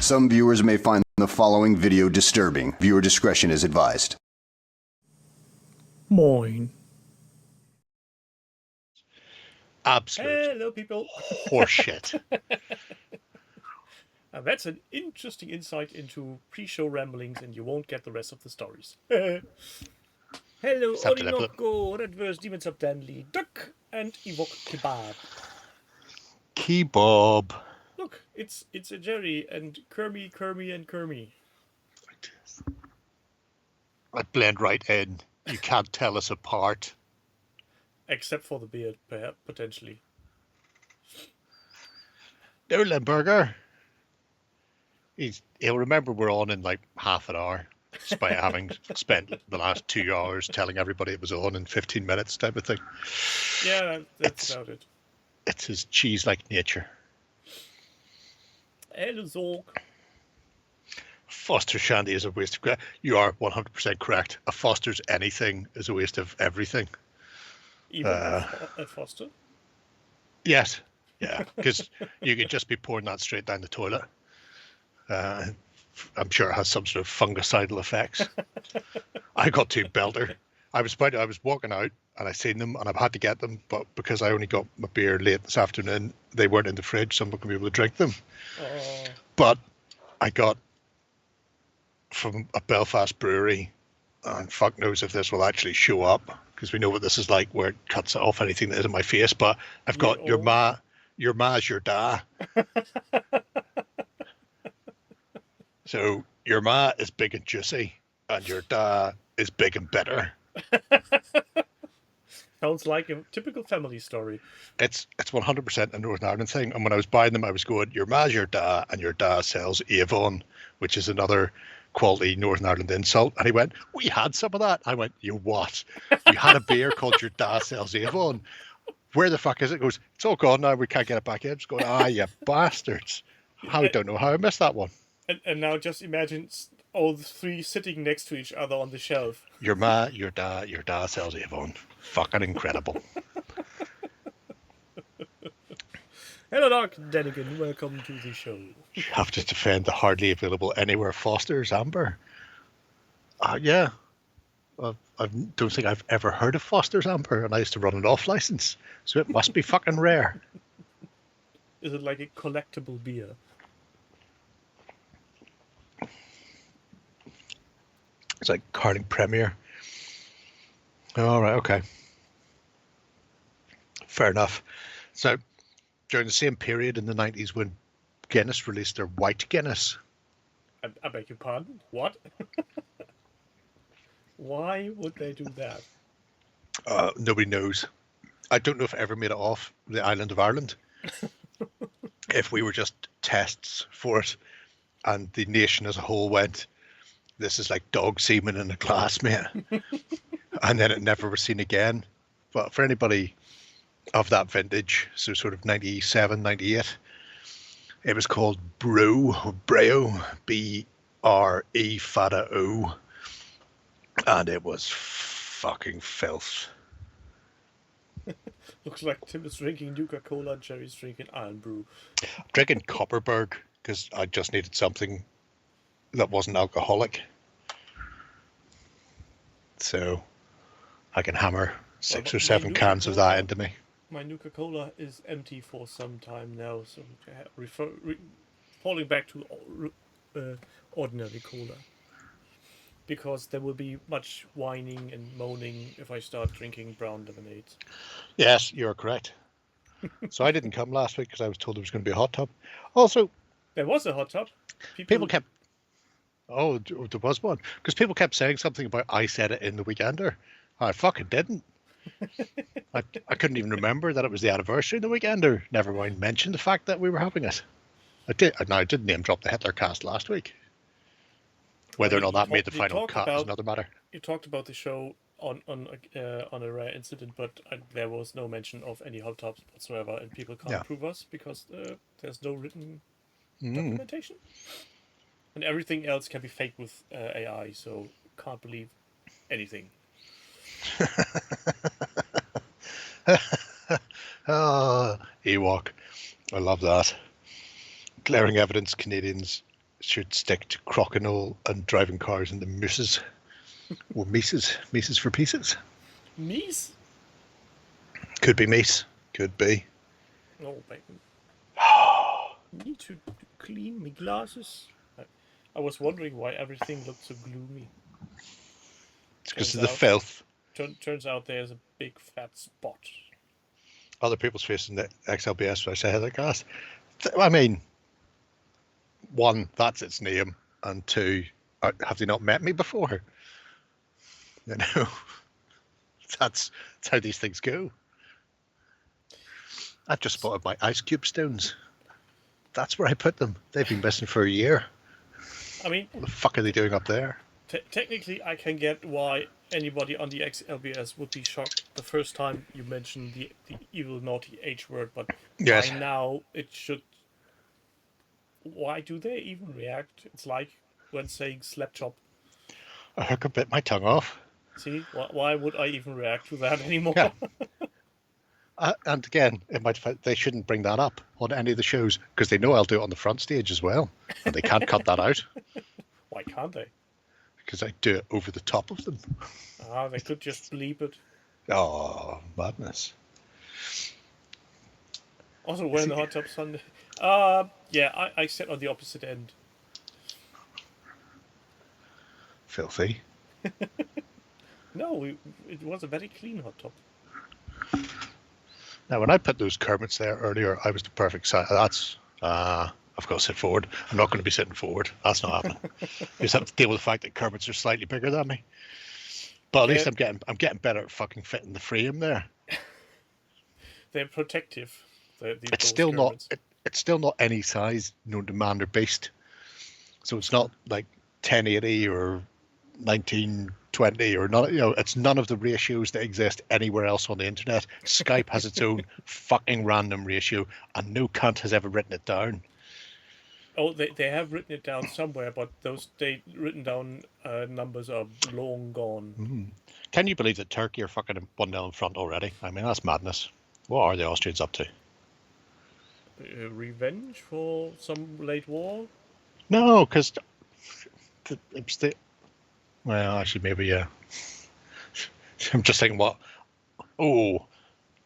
Some viewers may find the following video disturbing. Viewer discretion is advised. Moin. Absolute Hello, people. horseshit. That's an interesting insight into pre-show ramblings, and you won't get the rest of the stories. Hello, Orinoco, Redverse, Demons of Danley, Duck, and Evoke Kebab. Kebab. Look, it's a Jerry and Kermie, and Kermie. I blend right in. You can't tell us apart. Except for the beard, perhaps, potentially. No, Limburger. He'll remember we're on in like half an hour, despite having spent the last 2 hours telling everybody it was on in 15 minutes type of thing. Yeah, that's about it. It's his cheese-like nature. Hello, Zorg. Foster Shandy is a waste of... You are 100% correct. A Foster's anything is a waste of everything. Even at Foster? Yes. Yeah, because you could just be pouring that straight down the toilet. I'm sure it has some sort of fungicidal effects. I got to belter. I was walking out and I seen them and I've had to get them, but because I only got my beer late this afternoon, they weren't in the fridge, so I'm not going to be able to drink them. Oh. But I got from a Belfast brewery, and fuck knows if this will actually show up, because we know what this is like where it cuts off anything that is in my face, but I've got your ma's your da. So your ma is big and juicy, and your da is big and bitter. Sounds like a typical family story. It's 100% a Northern Ireland thing. And when I was buying them, I was going, your ma's your da, and your da sells Avon, which is another quality Northern Ireland insult. And he went, we had some of that. I went, you what? You had a beer called your da sells Avon. Where the fuck is it? He goes, it's all gone now. We can't get it back in. I'm just going, you bastards. I don't know how I missed that one. And now just imagine all the three sitting next to each other on the shelf. Your ma, your da sells Avon. Fucking incredible. Hello, Doc Denigan. Welcome to the show. You have to defend the hardly available anywhere Foster's Amber. Yeah. I don't think I've ever heard of Foster's Amber, and I used to run an off license, so it must be fucking rare. Is it like a collectible beer? It's like Carling Premier. All right, okay. Fair enough. So, during the same period in the 90s when Guinness released their white Guinness. I beg your pardon? What? Why would they do that? Nobody knows. I don't know if it ever made it off the island of Ireland. If we were just tests for it and the nation as a whole went, this is like dog semen in a glass, mate. And then it never was seen again. But for anybody of that vintage, so sort of 97, 98, it was called Breo, B-R-E fada O. And it was fucking filth. Looks like Tim is drinking Nuka-Cola, Jerry's drinking Iron Brew. Drinking Copperberg, because I just needed something that wasn't alcoholic. So I can hammer 6 or 7 cans of that into me. My Nuka-Cola is empty for some time now, so falling back to ordinary cola. Because there will be much whining and moaning if I start drinking brown lemonade. Yes, you're correct. So I didn't come last week because I was told there was going to be a hot tub. Also, there was a hot tub. People kept... Oh, there was one. Because people kept saying something about I said it in the Weekender. I fucking didn't. I couldn't even remember that it was the anniversary of the Weekender. Never mind mention the fact that we were having it. I did name drop the Hitler cast last week. Whether or not that made the final cut is another matter. You talked about the show on a rare incident, but there was no mention of any hot tubs whatsoever, and people can't prove us because there's no written documentation. And everything else can be faked with AI, so can't believe anything. Ewok. I love that. Glaring evidence Canadians should stick to crokinole and driving cars into mooses. Or Mises. Mises for pieces. Meese? Could be Mies. Could be. Oh, baby. Need to clean my glasses. I was wondering why everything looked so gloomy. It's because of the filth. Turns out there's a big fat spot. Other people's faces in the XLBS, I say, like that. I mean, one, that's its name, and two, have they not met me before? You know, that's how these things go. I've just spotted my ice cube stones. That's where I put them. They've been missing for a year. I mean, what the fuck are they doing up there? Technically, I can get why anybody on the XLBS would be shocked the first time you mentioned the evil, naughty H word, but yes. By now it should... Why do they even react? It's like when saying slap chop. I could bit my tongue off. See? Why would I even react to that anymore? Yeah. And again, they shouldn't bring that up on any of the shows because they know I'll do it on the front stage as well, and they can't cut that out. Why can't they? Because I do it over the top of them. They could just bleep it. Oh, madness. Also, we're in the hot tub Sunday. Yeah, I sit on the opposite end. Filthy. No, it was a very clean hot tub. Now, when I put those Kermits there earlier, I was the perfect size. That's, I've got to sit forward. I'm not going to be sitting forward. That's not happening. You just have to deal with the fact that Kermits are slightly bigger than me. But at least I'm getting better at fucking fitting the frame there. They're protective. It's still not. It's still not any size known to man or beast. So it's not like 1080 or 1920 or not. You know, it's none of the ratios that exist anywhere else on the internet. Skype has its own fucking random ratio, and no cunt has ever written it down. Oh, they have written it down somewhere, but those written down numbers are long gone. Mm-hmm. Can you believe that Turkey are fucking 1-0 in front already? I mean, that's madness. What are the Austrians up to? Revenge for some late war? No, because it's the... Well, actually, maybe, yeah. I'm just thinking what... Oh,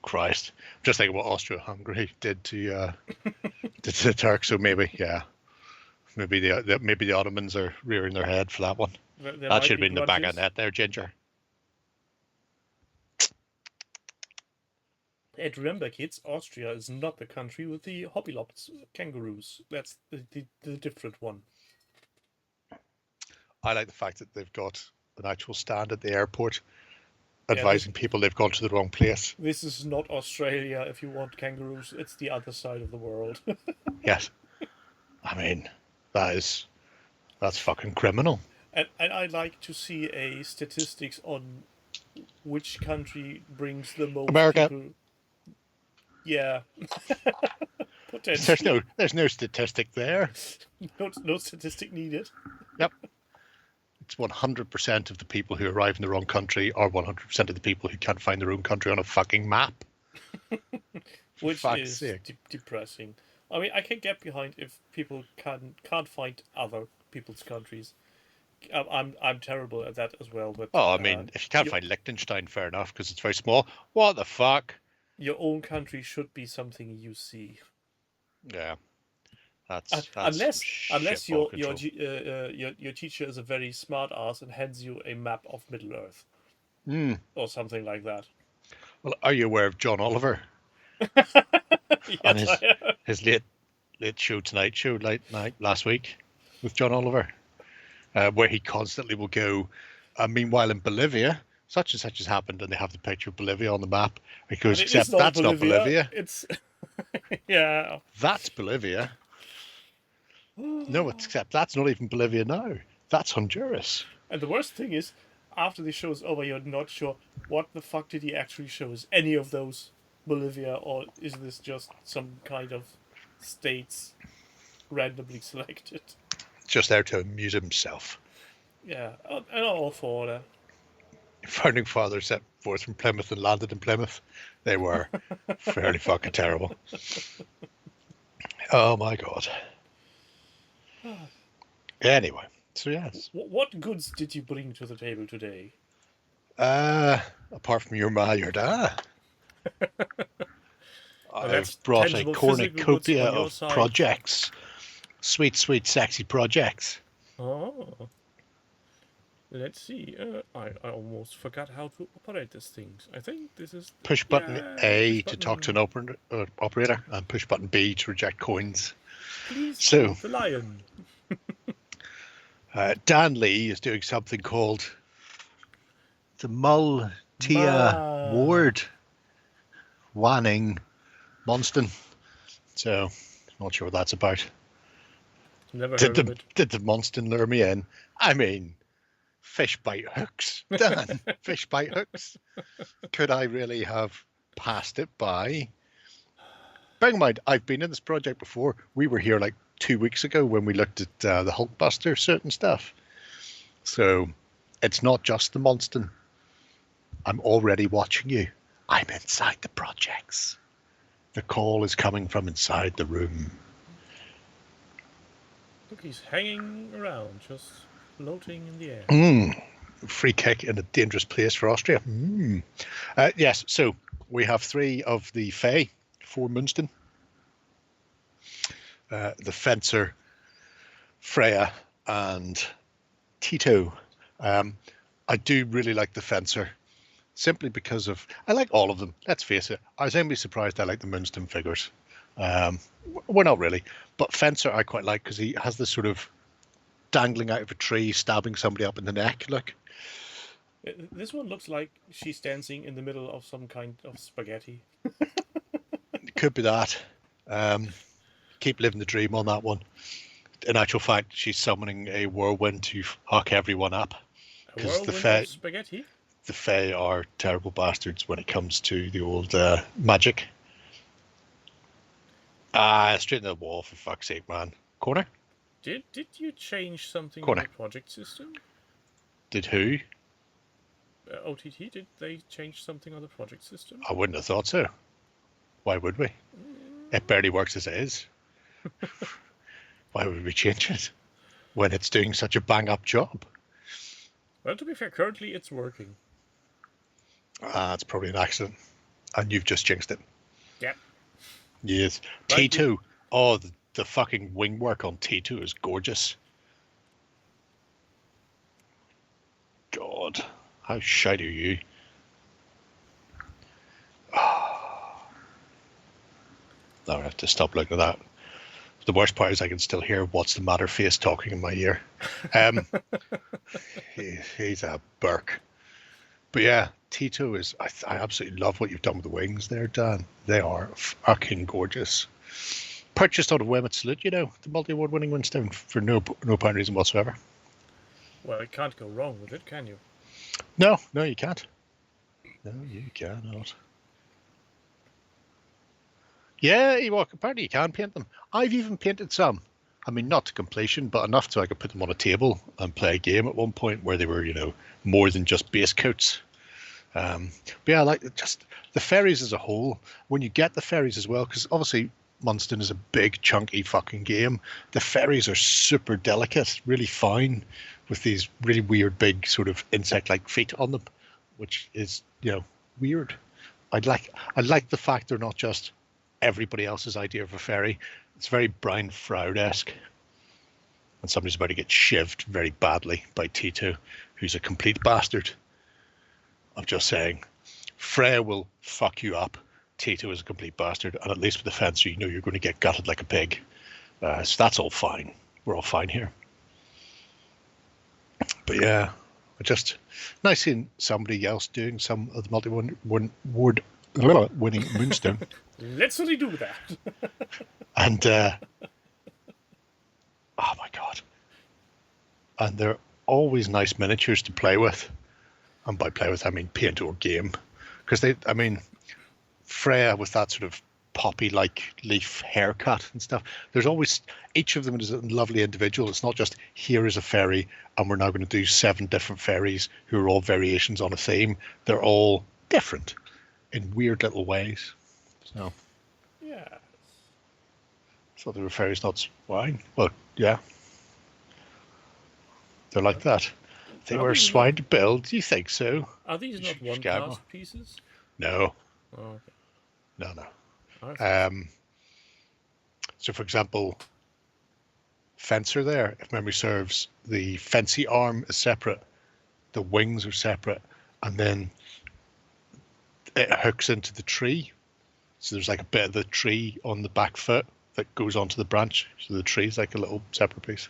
Christ. I'm just thinking what Austria-Hungary did to the Turks, so maybe, yeah. Maybe the Ottomans are rearing their head for that one. That should have been the back of net there, Ginger. And remember, kids, Austria is not the country with the Hobby kangaroos. That's the different one. I like the fact that they've got an actual stand at the airport advising people they've gone to the wrong place. This is not Australia if you want kangaroos. It's the other side of the world. Yes. I mean, that's fucking criminal. And I'd like to see a statistics on which country brings the most America. people. Yeah. Potentially. There's no statistic there. No statistic needed. Yep. It's 100% of the people who arrive in the wrong country are 100% of the people who can't find their own country on a fucking map. Which is depressing. I mean, I can get behind if people can't find other people's countries. I'm terrible at that as well. But I mean, if you can't find Liechtenstein, fair enough, because it's very small. What the fuck? Your own country should be something you see. Yeah, that's unless your teacher is a very smart ass and hands you a map of Middle Earth, or something like that. Well, are you aware of John Oliver? And his late show, Tonight Show, late night last week with John Oliver, where he constantly will go, meanwhile in Bolivia, such and such has happened, and they have the picture of Bolivia on the map. He goes, except that's not Bolivia. It's yeah. That's Bolivia. No, except that's not even Bolivia now. That's Honduras. And the worst thing is, after the show is over, you're not sure what the fuck did he actually show. Is any of those Bolivia, or is this just some kind of states randomly selected? Just there to amuse himself. Yeah, I'm all for that. Founding fathers set forth from Plymouth and landed in Plymouth. They were fairly fucking terrible. Oh my god. Anyway, so yes. What goods did you bring to the table today? Apart from your ma, your dad, That's I've brought a tangible physical goods cornucopia on your of side. projects. Sweet, sweet, sexy projects. Oh. Let's see. I almost forgot how to operate these things. I think this is... Push button A push to talk to button. an operator, and push button B to reject coins. Please So, shoot the lion. Dan Lee is doing something called the Multia Ward Wanning Monston. So, not sure what that's about. Never heard of it. Did the Monston lure me in? I mean, fish bite hooks, Dan. Fish bite hooks. Could I really have passed it by? Bear in mind, I've been in this project before. We were here like 2 weeks ago when we looked at the Hulkbuster suit and stuff. So it's not just the Monston. I'm already watching you. I'm inside the projects. The call is coming from inside the room. Look, he's hanging around, just floating in the air. Free kick in a dangerous place for Austria. Yes, so we have 3 of the Fae for Munster. The Fencer, Freya, and Tito. I do really like the Fencer, simply because of... I like all of them, let's face it. I was only surprised I like the Munster figures. Well, not really. But Fencer I quite like because he has this sort of dangling out of a tree, stabbing somebody up in the neck look. This one looks like she's dancing in the middle of some kind of spaghetti. It could be that. Keep living the dream on that one. In actual fact, she's summoning a whirlwind to fuck everyone up. A whirlwind of spaghetti? The Fae are terrible bastards when it comes to the old magic. Straight in the wall, for fuck's sake, man. Corner? Did you change something Corner. in the project system? Did who? OTT, did they change something on the project system? I wouldn't have thought so. Why would we? It barely works as it is. Why would we change it when it's doing such a bang-up job? Well, to be fair, currently it's working. It's probably an accident. And you've just jinxed it. Yep. Yes. Right, T2. Oh, the fucking wing work on T2 is gorgeous. God, how shite are you? Now I have to stop looking at that. The worst part is I can still hear "What's the matter?" face talking in my ear. He's a Burke. But yeah, Tito is... I absolutely love what you've done with the wings there, Dan. They are fucking gorgeous. Purchased out of Weymouth Salute, you know, the multi-award winning Winstone for no apparent reason whatsoever. Well, you can't go wrong with it, can you? No, you can't. No, you cannot. Yeah, apparently you can paint them. I've even painted some. I mean, not to completion, but enough so I could put them on a table and play a game at one point where they were, you know, more than just base coats. But yeah, I like just the fairies as a whole. When you get the fairies as well, because obviously Munster is a big, chunky fucking game. The fairies are super delicate, really fine, with these really weird, big sort of insect-like feet on them, which is, you know, weird. I like the fact they're not just everybody else's idea of a fairy. It's very Brian Froud-esque. And somebody's about to get shivved very badly by Tito, who's a complete bastard. I'm just saying, Freya will fuck you up. Tito is a complete bastard, and at least with the Fencer, you know you're going to get gutted like a pig. So that's all fine. We're all fine here. But yeah, just nice seeing somebody else doing some of the multi-award winning Moonstone. Let's really do that. And oh my god, and they're always nice miniatures to play with, and by play with I mean paint or game, because Freya with that sort of poppy-like leaf haircut and stuff. There's always, each of them is a lovely individual. It's not just here is a fairy and we're now going to do 7 different fairies who are all variations on a theme. They're all different in weird little ways. So Yes. So they were fairies, not swine. Well, yeah. They're like that. They Are were these swine to build. Do you think so? Are these not one-cast pieces? No. Oh, okay. No. I thought So, for example, fencer there, if memory serves, the fancy arm is separate, the wings are separate, and then it hooks into the tree. So there's like a bit of the tree on the back foot that goes onto the branch. So the tree is like a little separate piece.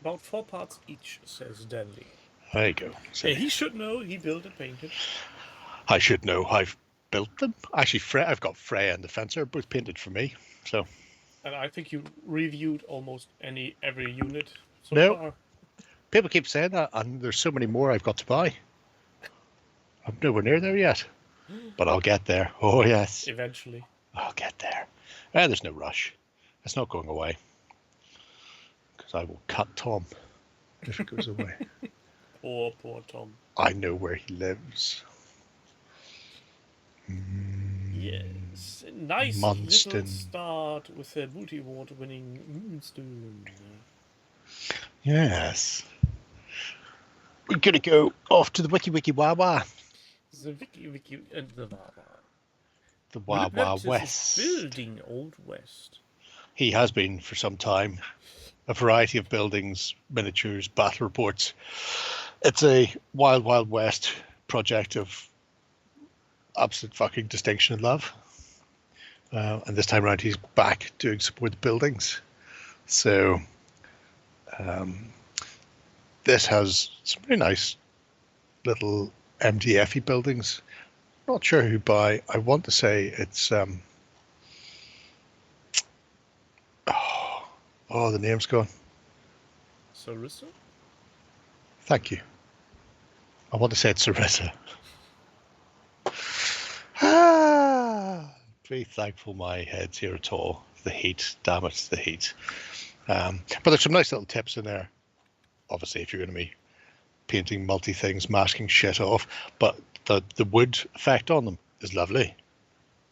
about 4 parts each, says Danley. There you go. So He should know. He built and painted. I should know. I've built them. Actually, I've got Freya and the fencer both painted for me. So. And I think you reviewed almost every unit so No. far. People keep saying that, and there's so many more I've got to buy. I'm nowhere near there yet, but I'll get there. Oh, yes. Eventually. I'll get there. There's no rush. It's not going away. Because I will cut Tom if it goes away. Poor Tom. I know where he lives. Yes. Nice Munston. little start with the multi-award winning Moonstone. Yes. We're going to go off to the Wiki Wawa. The Wiki and the Wawa. The Wawa Is West. building Old West. He has been for some time. A variety of buildings, miniatures, battle reports. It's a Wild Wild West project of absolute fucking distinction and love. And this time around, he's back doing support the buildings. So this has some really nice little MDF-y buildings. Not sure who by. I want to say it's oh, the name's gone. Sarissa? Thank you. I want to say it's Sarissa. Very thankful my head's here at all. The heat, damn it, the heat. But there's some nice little tips in there. Obviously, if you're going to be painting multi-things, masking shit off, but the wood effect on them is lovely.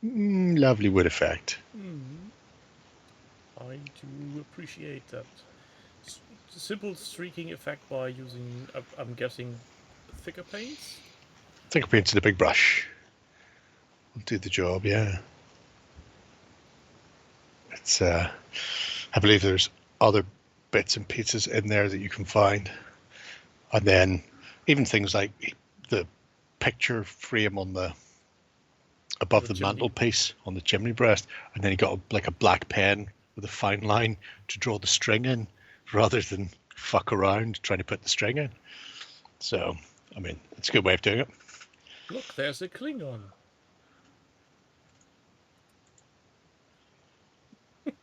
Lovely wood effect. I do appreciate that. Simple streaking effect by using, I'm guessing, thicker paints? Thicker paints in a big brush will do the job, yeah. It's I believe there's other bits and pieces in there that you can find. And then even things like the picture frame on the above the mantelpiece on the chimney breast, and then you got like a black pen with a fine line to draw the string in rather than fuck around trying to put the string in. So, I mean, it's a good way of doing it. Look, there's a Klingon.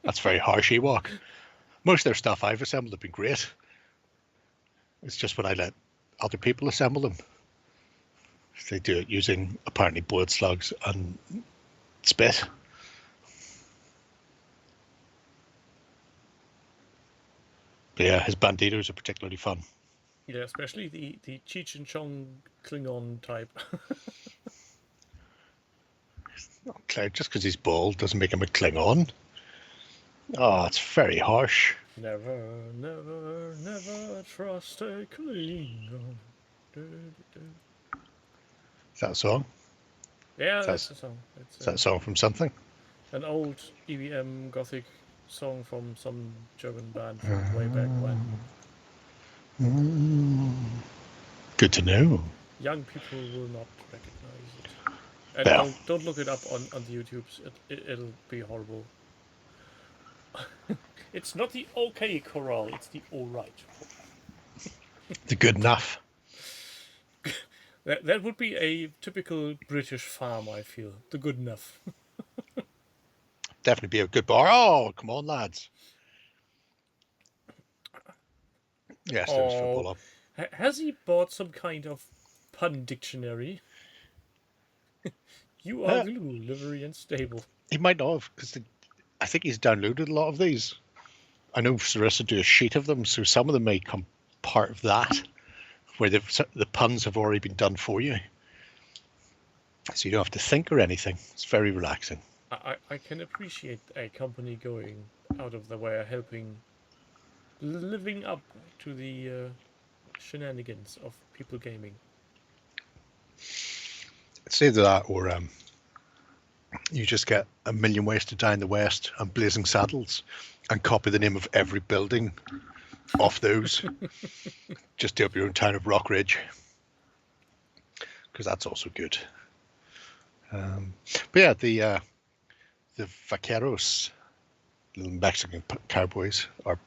That's very harsh, Ewok. Most of their stuff I've assembled have been great. It's just when I let other people assemble them. They do it using apparently boiled slugs and spit. But yeah, his banditos are particularly fun. Yeah, especially the Cheech and Chong Klingon type. Claire, just because he's bald doesn't make him a Klingon. Oh, it's very harsh. Never, never, never trust a Klingon. Is that a song? Yeah, that's a song. Is that a song from something? An old EBM gothic song from some German band from way back when. Good to know. Young people will not recognize it. And Yeah. don't look it up on the YouTubes. It'll be horrible. It's not the okay chorale, it's the alright chorale. The good enough. That would be a typical British farm, I feel. The good enough. Definitely be a good bar. Oh, come on, lads. Yes, there's football on. Has he bought some kind of pun dictionary? You are glue, livery, and stable. He might not have, because I think he's downloaded a lot of these. I know Sarissa do a sheet of them, so some of them may come part of that, where the puns have already been done for you. So you don't have to think or anything. It's very relaxing. I can appreciate a company going out of their way, helping living up to the shenanigans of people gaming. It's either that or you just get A Million Ways to Die in the West and Blazing Saddles and copy the name of every building off those. Just do up your own town of Rock Ridge, because that's also good. But yeah, the Vaqueros, little Mexican cowboys, are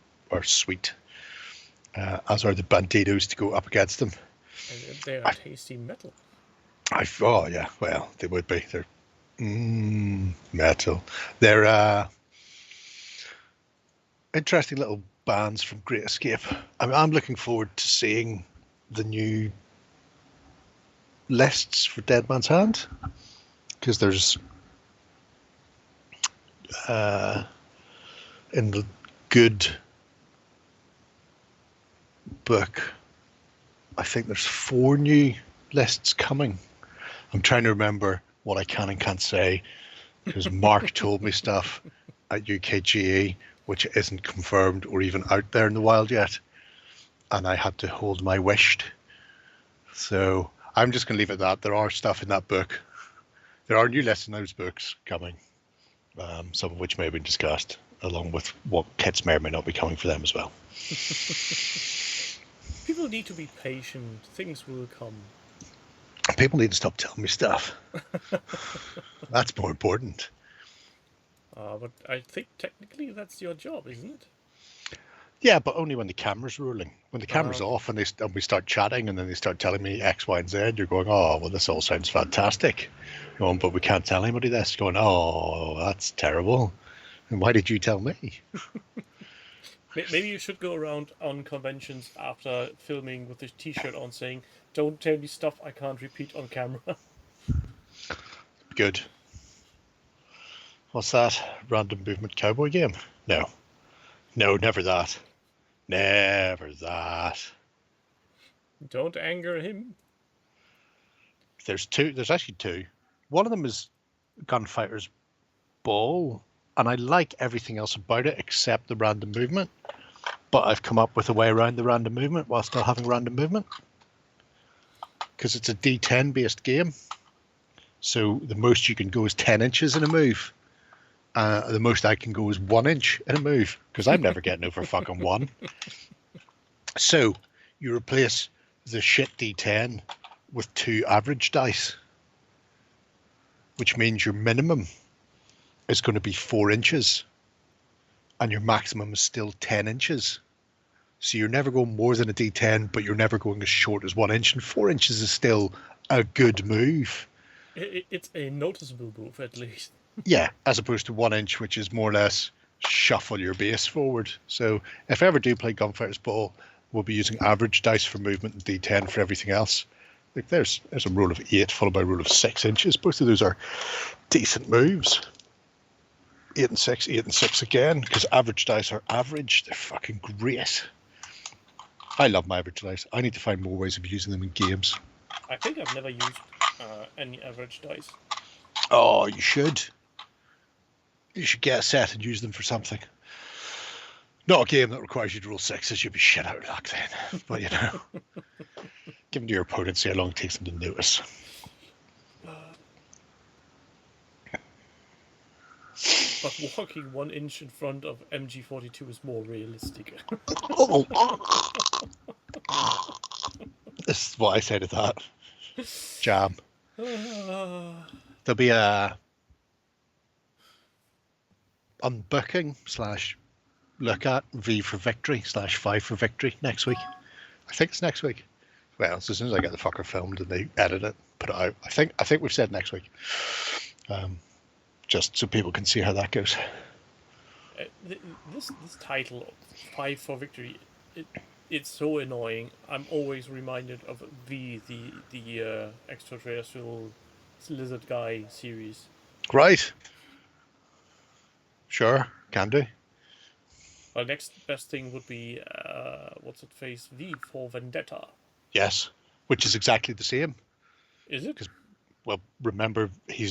sweet, as are the Bandidos to go up against them. And they are tasty metal. Oh yeah, well they would be. They're metal. They're interesting little bands from Great Escape. I'm looking forward to seeing the new lists for Dead Man's Hand, because there's in the good book, I think there's 4 new lists coming. I'm trying to remember what I can and can't say, because Mark told me stuff at UKGE which isn't confirmed or even out there in the wild yet, and I had to hold my wished. So I'm just going to leave it at that. There are stuff in that book. There are new lists in those books coming, some of which may have been discussed, along with what kits may or may not be coming for them as well. People need to be patient. Things will come. People need to stop telling me stuff. That's more important. But I think technically that's your job, isn't it? Yeah, but only when the camera's rolling. When the camera's off and we start chatting and then they start telling me X, Y, and Z, you're going, oh, well, this all sounds fantastic. Going, but we can't tell anybody this. Going, oh, that's terrible. And why did you tell me? Maybe you should go around on conventions after filming with this T-shirt on saying, don't tell me stuff I can't repeat on camera. Good. What's that? Random movement cowboy game? No. No, never that. Never that. Don't anger him. There's actually 2. One of them is Gunfighter's Ball, and I like everything else about it except the random movement. But I've come up with a way around the random movement while still having random movement, because it's a D10 based game. So the most you can go is 10 inches in a move. The most I can go is 1 inch in a move, because I'm never getting over fucking 1. So you replace the shit D10 with 2 average dice, which means your minimum is going to be 4 inches and your maximum is still 10 inches. So you're never going more than a D10, but you're never going as short as 1 inch, and 4 inches is still a good move. It's a noticeable move, at least. Yeah, as opposed to 1 inch, which is more or less shuffle your base forward. So if I ever do play Gunfighter's Ball, we'll be using average dice for movement and D10 for everything else. Like there's a rule of 8 followed by a rule of 6 inches. Both of those are decent moves. 8 and 6, 8 and 6 again, because average dice are average. They're fucking great. I love my average dice. I need to find more ways of using them in games. I think I've never used any average dice. Oh, you should. You should get a set and use them for something. Not a game that requires you to roll 6s. You'd be shit out of luck then. But, you know, give them to your opponent, see how long it takes them to notice. But walking 1 inch in front of MG42 is more realistic. This is what I say to that. Jam. There'll be a unbooking / look at V for victory / 5 for victory next week. I think it's next week. Well, it's as soon as I get the fucker filmed and they edit it, put it out. I think we've said next week. Just so people can see how that goes. This title, 5 for victory, it's so annoying. I'm always reminded of the extraterrestrial lizard guy series. Right. Sure, can do. Our next best thing would be what's it face? V for Vendetta. Yes, which is exactly the same. Is it? Well, remember, he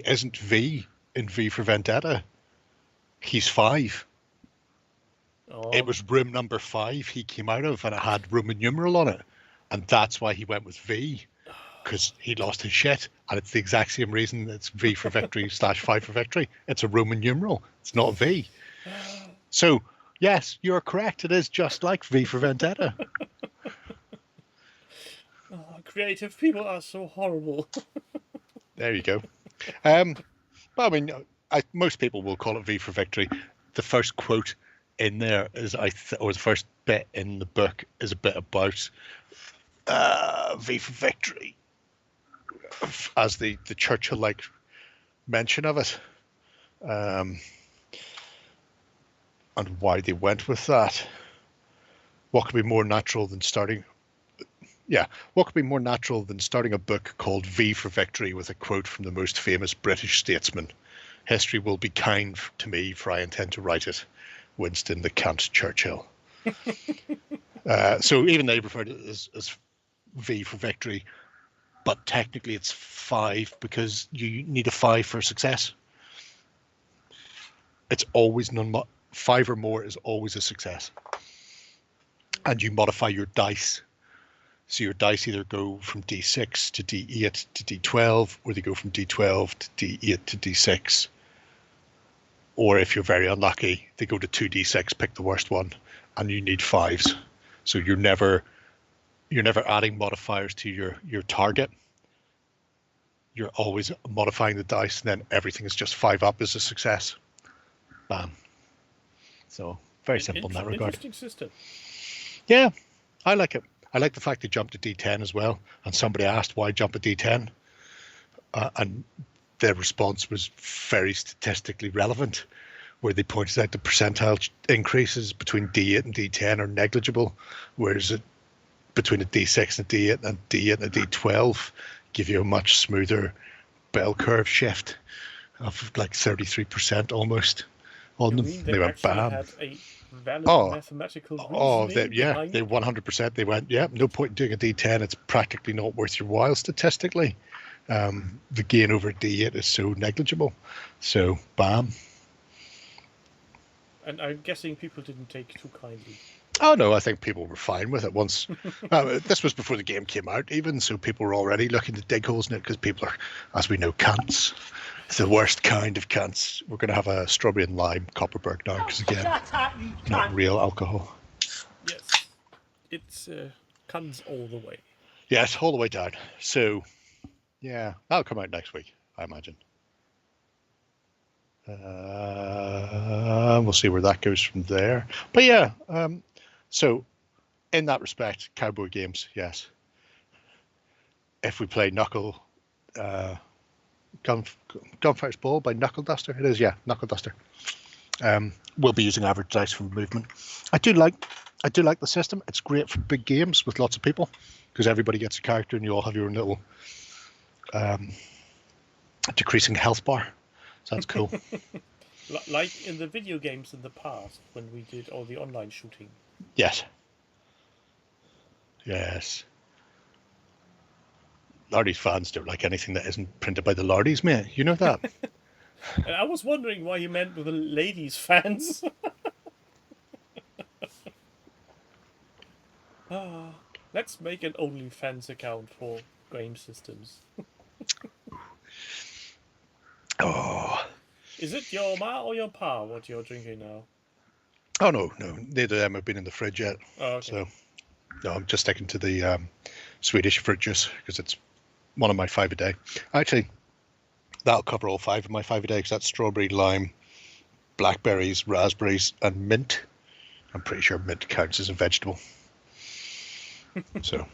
isn't V in V for Vendetta. He's 5. Oh, It was room number 5 he came out of, and it had Roman numeral on it, and that's why he went with V, because he lost his shit, and it's the exact same reason it's V for victory / 5 for victory. It's a Roman numeral. It's not a V. So yes, you're correct. It is just like V for Vendetta. creative people are so horrible. There you go. But I mean, most people will call it V for victory. The first quote in there is, or the first bit in the book is a bit about V for victory, as the Churchill-like mention of it, and why they went with that. What could be more natural than starting? Yeah, what could be more natural than starting a book called V for Victory with a quote from the most famous British statesman? History will be kind to me, for I intend to write it. Winston the Count Churchill. So even they refer to it as V for Victory, but technically it's 5 because you need a 5 for success. It's always 5 or more is always a success. And you modify your dice. So your dice either go from D6 to D8 to D12, or they go from D12 to D8 to D6. Or if you're very unlucky, they go to 2D6, pick the worst one, and you need 5s. So you're never adding modifiers to your target. You're always modifying the dice, and then everything is just 5 up is a success. Bam. So very simple in that regard. Interesting system. Yeah, I like it. I like the fact they jumped to D10 as well. And somebody asked why jump a D10, and their response was very statistically relevant, where they pointed out the percentile increases between D8 and D10 are negligible, whereas between a D6 and a D8 and a D12 give you a much smoother bell curve shift of like 33% almost on them. They went bam. Had a valid mathematical reasoning behind they 100%. They went, no point in doing a D10. It's practically not worth your while statistically. The gain over D8 is so negligible. So, bam. And I'm guessing people didn't take too kindly. Oh, no, I think people were fine with it once. This was before the game came out, even, so people were already looking to dig holes in it, because people are, as we know, cunts. It's the worst kind of cunts. We're going to have a strawberry and lime Copperberg now, because, again, not real alcohol. Yes, it's cunts all the way. Yes, all the way down. So, yeah, that'll come out next week, I imagine. We'll see where that goes from there. But yeah, so in that respect, cowboy games, yes. If we play Gunfire's Ball by Knuckle Duster, it is, yeah, Knuckle Duster. We'll be using average dice from movement. I do like the system. It's great for big games with lots of people, because everybody gets a character and you all have your own little decreasing health bar. So that's cool. Like in the video games in the past, when we did all the online shooting. Yes. Yes. Lardy's fans don't like anything that isn't printed by the Lardies, mate. You know that. And I was wondering why you meant with the ladies' fans. Let's make an OnlyFans account for game systems. Oh. Is it your ma or your pa what you're drinking now? Oh, no. Neither of them have been in the fridge yet. Oh, okay. So, no, I'm just sticking to the Swedish fridges, because it's one of my 5 a day. Actually, that'll cover all 5 of my 5 a day, because that's strawberry, lime, blackberries, raspberries, and mint. I'm pretty sure mint counts as a vegetable. So,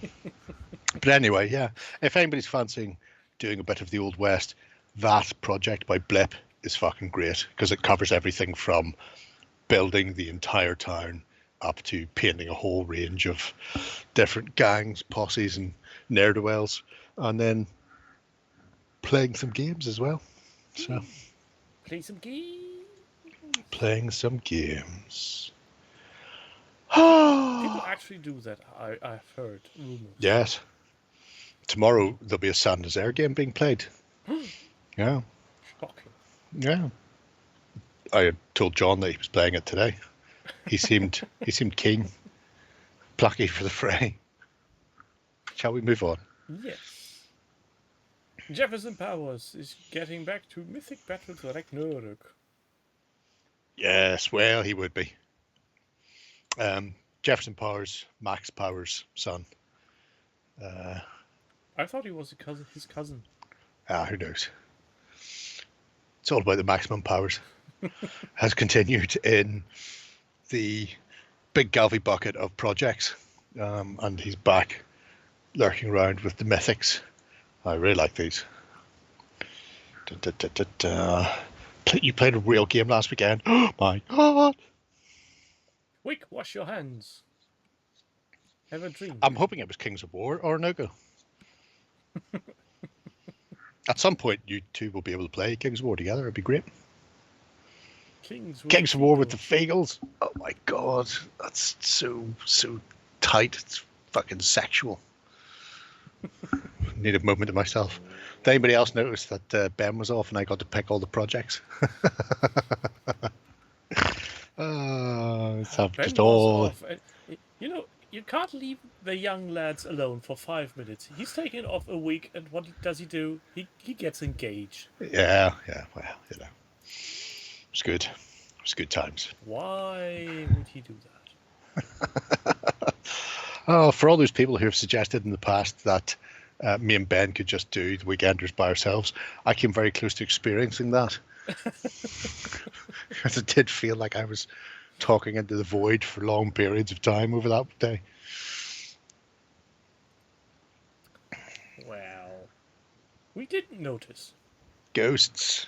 but anyway, yeah, if anybody's fancying doing a bit of the Old West, that project by Blip is fucking great, because it covers everything from building the entire town up to painting a whole range of different gangs, posses, and ne'er-do-wells, and then playing some games as well. So, Play some games. Playing some games. People actually do that. I've heard rumors. Yes. Tomorrow there'll be a San Nazaire game being played. Yeah. Shocking. Yeah. I had told John that he was playing it today. He seemed keen, plucky for the fray. Shall we move on? Yes. Jefferson Powers is getting back to Mythic Battles Ragnarok. Yes, well, he would be. Jefferson Powers, Max Powers' son. I thought he was his cousin. Who knows? It's all about the maximum powers. Has continued in the big Galvy bucket of projects, and he's back lurking around with the mythics. I really like these. You played a real game last weekend. Oh my god! Quick, wash your hands. Have a drink. I'm hoping it was Kings of War or no-go. At some point, you two will be able to play Kings of War together. It'd be great. Kings of War with the Fagels. Oh my god, that's so tight. It's fucking sexual. Need a moment to myself. Did anybody else notice that Ben was off and I got to pick all the projects? It's just all. Off. You know, you can't leave the young lads alone for 5 minutes. He's taking off a week, and what does he do? He gets engaged. Yeah. Well, you know, it's good. It's good times. Why would he do that? Oh, for all those people who have suggested in the past that me and Ben could just do the weekenders by ourselves, I came very close to experiencing that. Because it did feel like I was talking into the void for long periods of time over that day. Well, we didn't notice. Ghosts.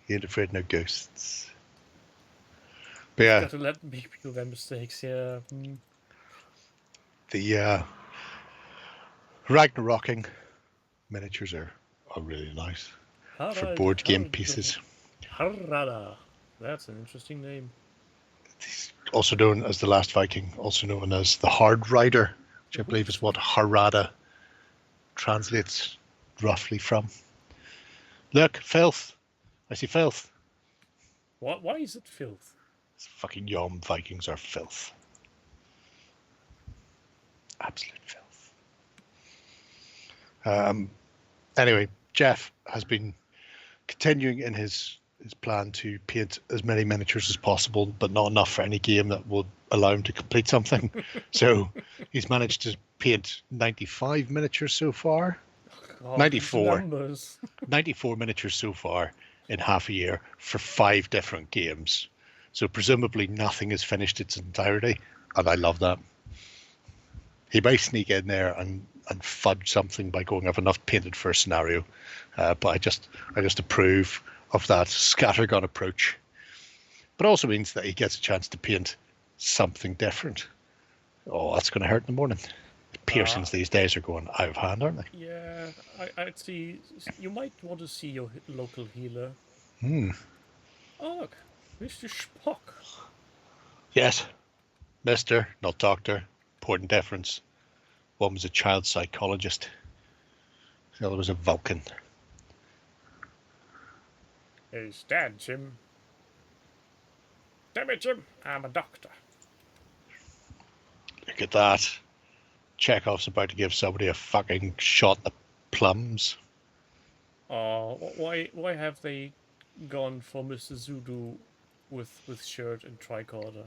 You ain't afraid no ghosts. But yeah. Got to let people do their mistakes, yeah. The Ragnaroking miniatures are really nice for board game pieces. Harada. That's an interesting name. He's also known as the Last Viking, also known as the Hard Rider, which I believe is what Harada translates roughly from. Look, filth. I see filth. What? Why is it filth? Fucking Yom Vikings are filth. Absolute filth. Anyway, Jeff has been continuing in his plan to paint as many miniatures as possible, but not enough for any game that will allow him to complete something. So he's managed to paint 95 miniatures so far. Oh, 94. 94 miniatures so far in half a year for 5 different games. So presumably nothing is finished its entirety, and I love that. He may sneak in there and fudge something by going off enough painted for a scenario, but I just approve of that scattergun approach. But it also means that he gets a chance to paint something different. Oh, that's going to hurt in the morning. The piercings these days are going out of hand, aren't they? Yeah, I'd see. You might want to see your local healer. Oh, look, Mr. Spock. Yes, Mr., not Doctor. Important difference. One was a child psychologist. The other was a Vulcan. He's dead, Jim. Damn it, Jim. I'm a doctor. Look at that. Chekhov's about to give somebody a fucking shot in the plums. Oh, why have they gone for Mr. Zulu with shirt and tricorder?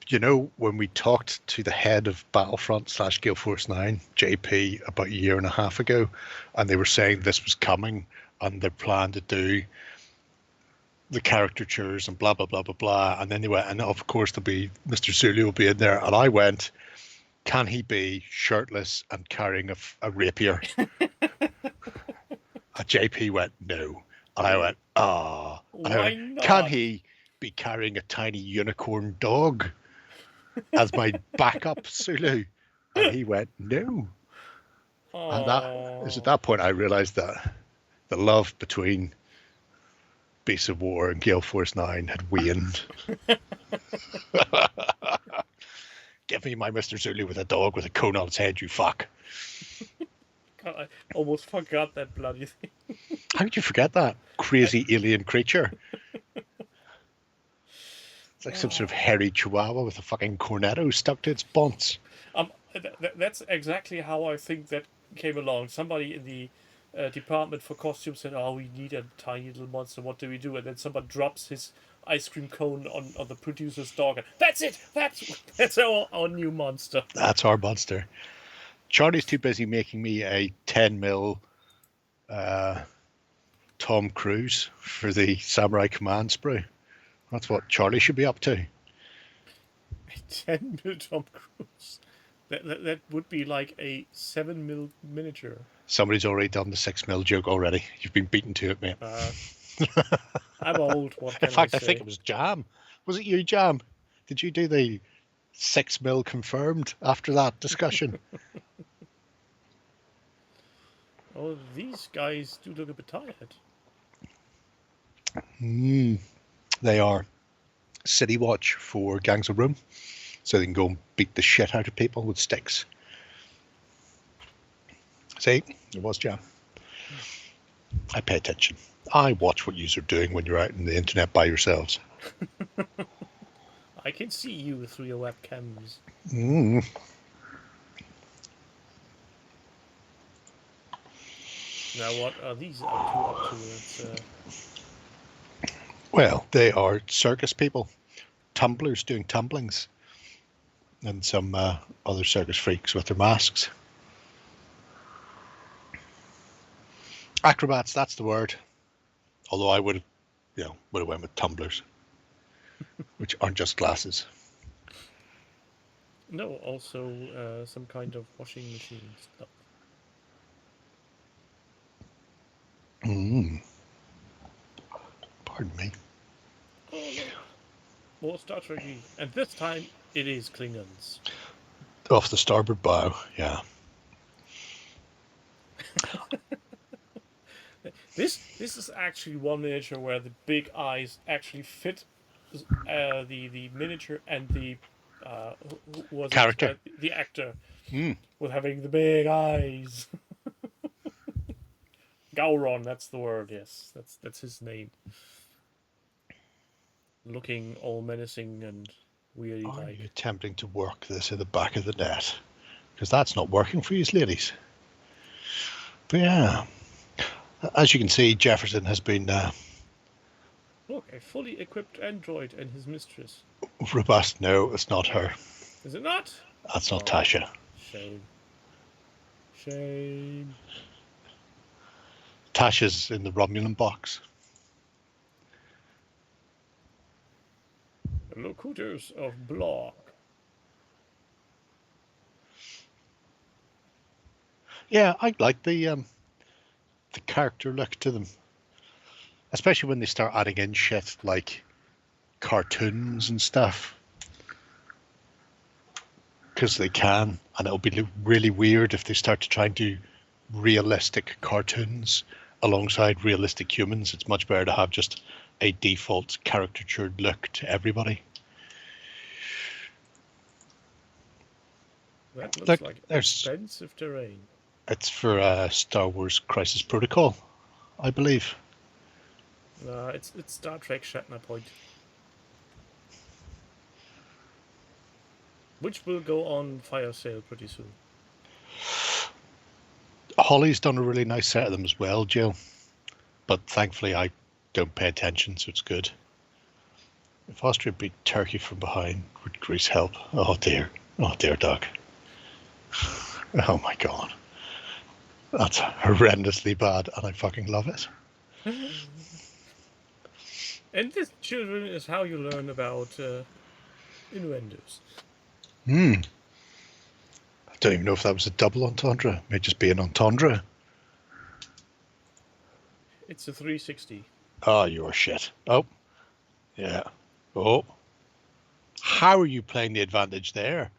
You know, when we talked to the head of Battlefront / Gale Force 9, JP, about a year and a half ago, and they were saying this was coming and their plan to do the caricatures and blah, blah, blah, blah, blah. And then they went, and of course there'll be Mr. Zulu will be in there. And I went, can he be shirtless and carrying a rapier? And JP went, no. And I went, ah. Why not? Can he be carrying a tiny unicorn dog as my backup Zulu? And he went, no. And that is at that point I realized that the love between Beasts of War and Gale Force 9 had waned. Give me my Mr. Zulu with a dog with a cone on its head, you fuck. God, I almost forgot that bloody thing. How did you forget that crazy alien creature? It's like some sort of hairy chihuahua with a fucking cornetto stuck to its bonds. That's exactly how I think that came along. Somebody in the department for costumes said, "Oh, we need a tiny little monster. What do we do?" And then somebody drops his ice cream cone on the producer's dog. And that's it. That's our new monster. That's our monster. Charlie's too busy making me a 10 mil Tom Cruise for the Samurai Command sprue. That's what Charlie should be up to. 10 mil Tom Cruise. That would be like a 7 mil miniature. Somebody's already done the 6 mil joke already. You've been beaten to it, mate. I'm old. What can In fact, I think it was Jam. Was it you, Jam? Did you do the 6 mil confirmed after that discussion? Oh, these guys do look a bit tired. They are city watch for gangs of Rome, so they can go and beat the shit out of people with sticks. See, it was Jam. I pay attention. I watch what you're doing when you're out on the internet by yourselves. I can see you through your webcams. Now, what are these up to? Well, they are circus people, tumblers doing tumblings, and some other circus freaks with their masks. Acrobats, that's the word. Although I would have went with tumblers, which aren't just glasses. No, also some kind of washing machine stuff. Pardon me. Oh, look. More Star Trek, and this time it is Klingons. Off the starboard bow, yeah. This is actually one miniature where the big eyes actually fit the miniature and the who was character, the actor, with having the big eyes. Gowron, that's the word. Yes, that's his name. Looking all menacing and weird. Are you attempting to work this in the back of the net? Because that's not working for you, ladies. But yeah, as you can see, Jefferson has been look, a fully equipped android and his mistress. Robust. No, it's not her. Is it not? That's not Tasha. Shame. Tasha's in the Romulan box. Locutors of Block. Yeah, I like the character look to them, especially when they start adding in shit like cartoons and stuff, because they can, and it'll be really weird if they start to try and do realistic cartoons alongside realistic humans. It's much better to have just a default caricatured look to everybody. That looks like there's expensive terrain. It's for Star Wars Crisis Protocol, I believe. It's Star Trek Shatner Point, which will go on fire sale pretty soon. Holly's done a really nice set of them as well, Jill. But thankfully I don't pay attention, so it's good. If Austria beat Turkey from behind, would Greece help? Oh dear, Doug. Oh my God. That's horrendously bad, and I fucking love it. And this, children, is how you learn about innuendos. I don't even know if that was a double entendre. It may just be an entendre. It's a 360. Oh, you're shit. Oh. Yeah. Oh. How are you playing the advantage there?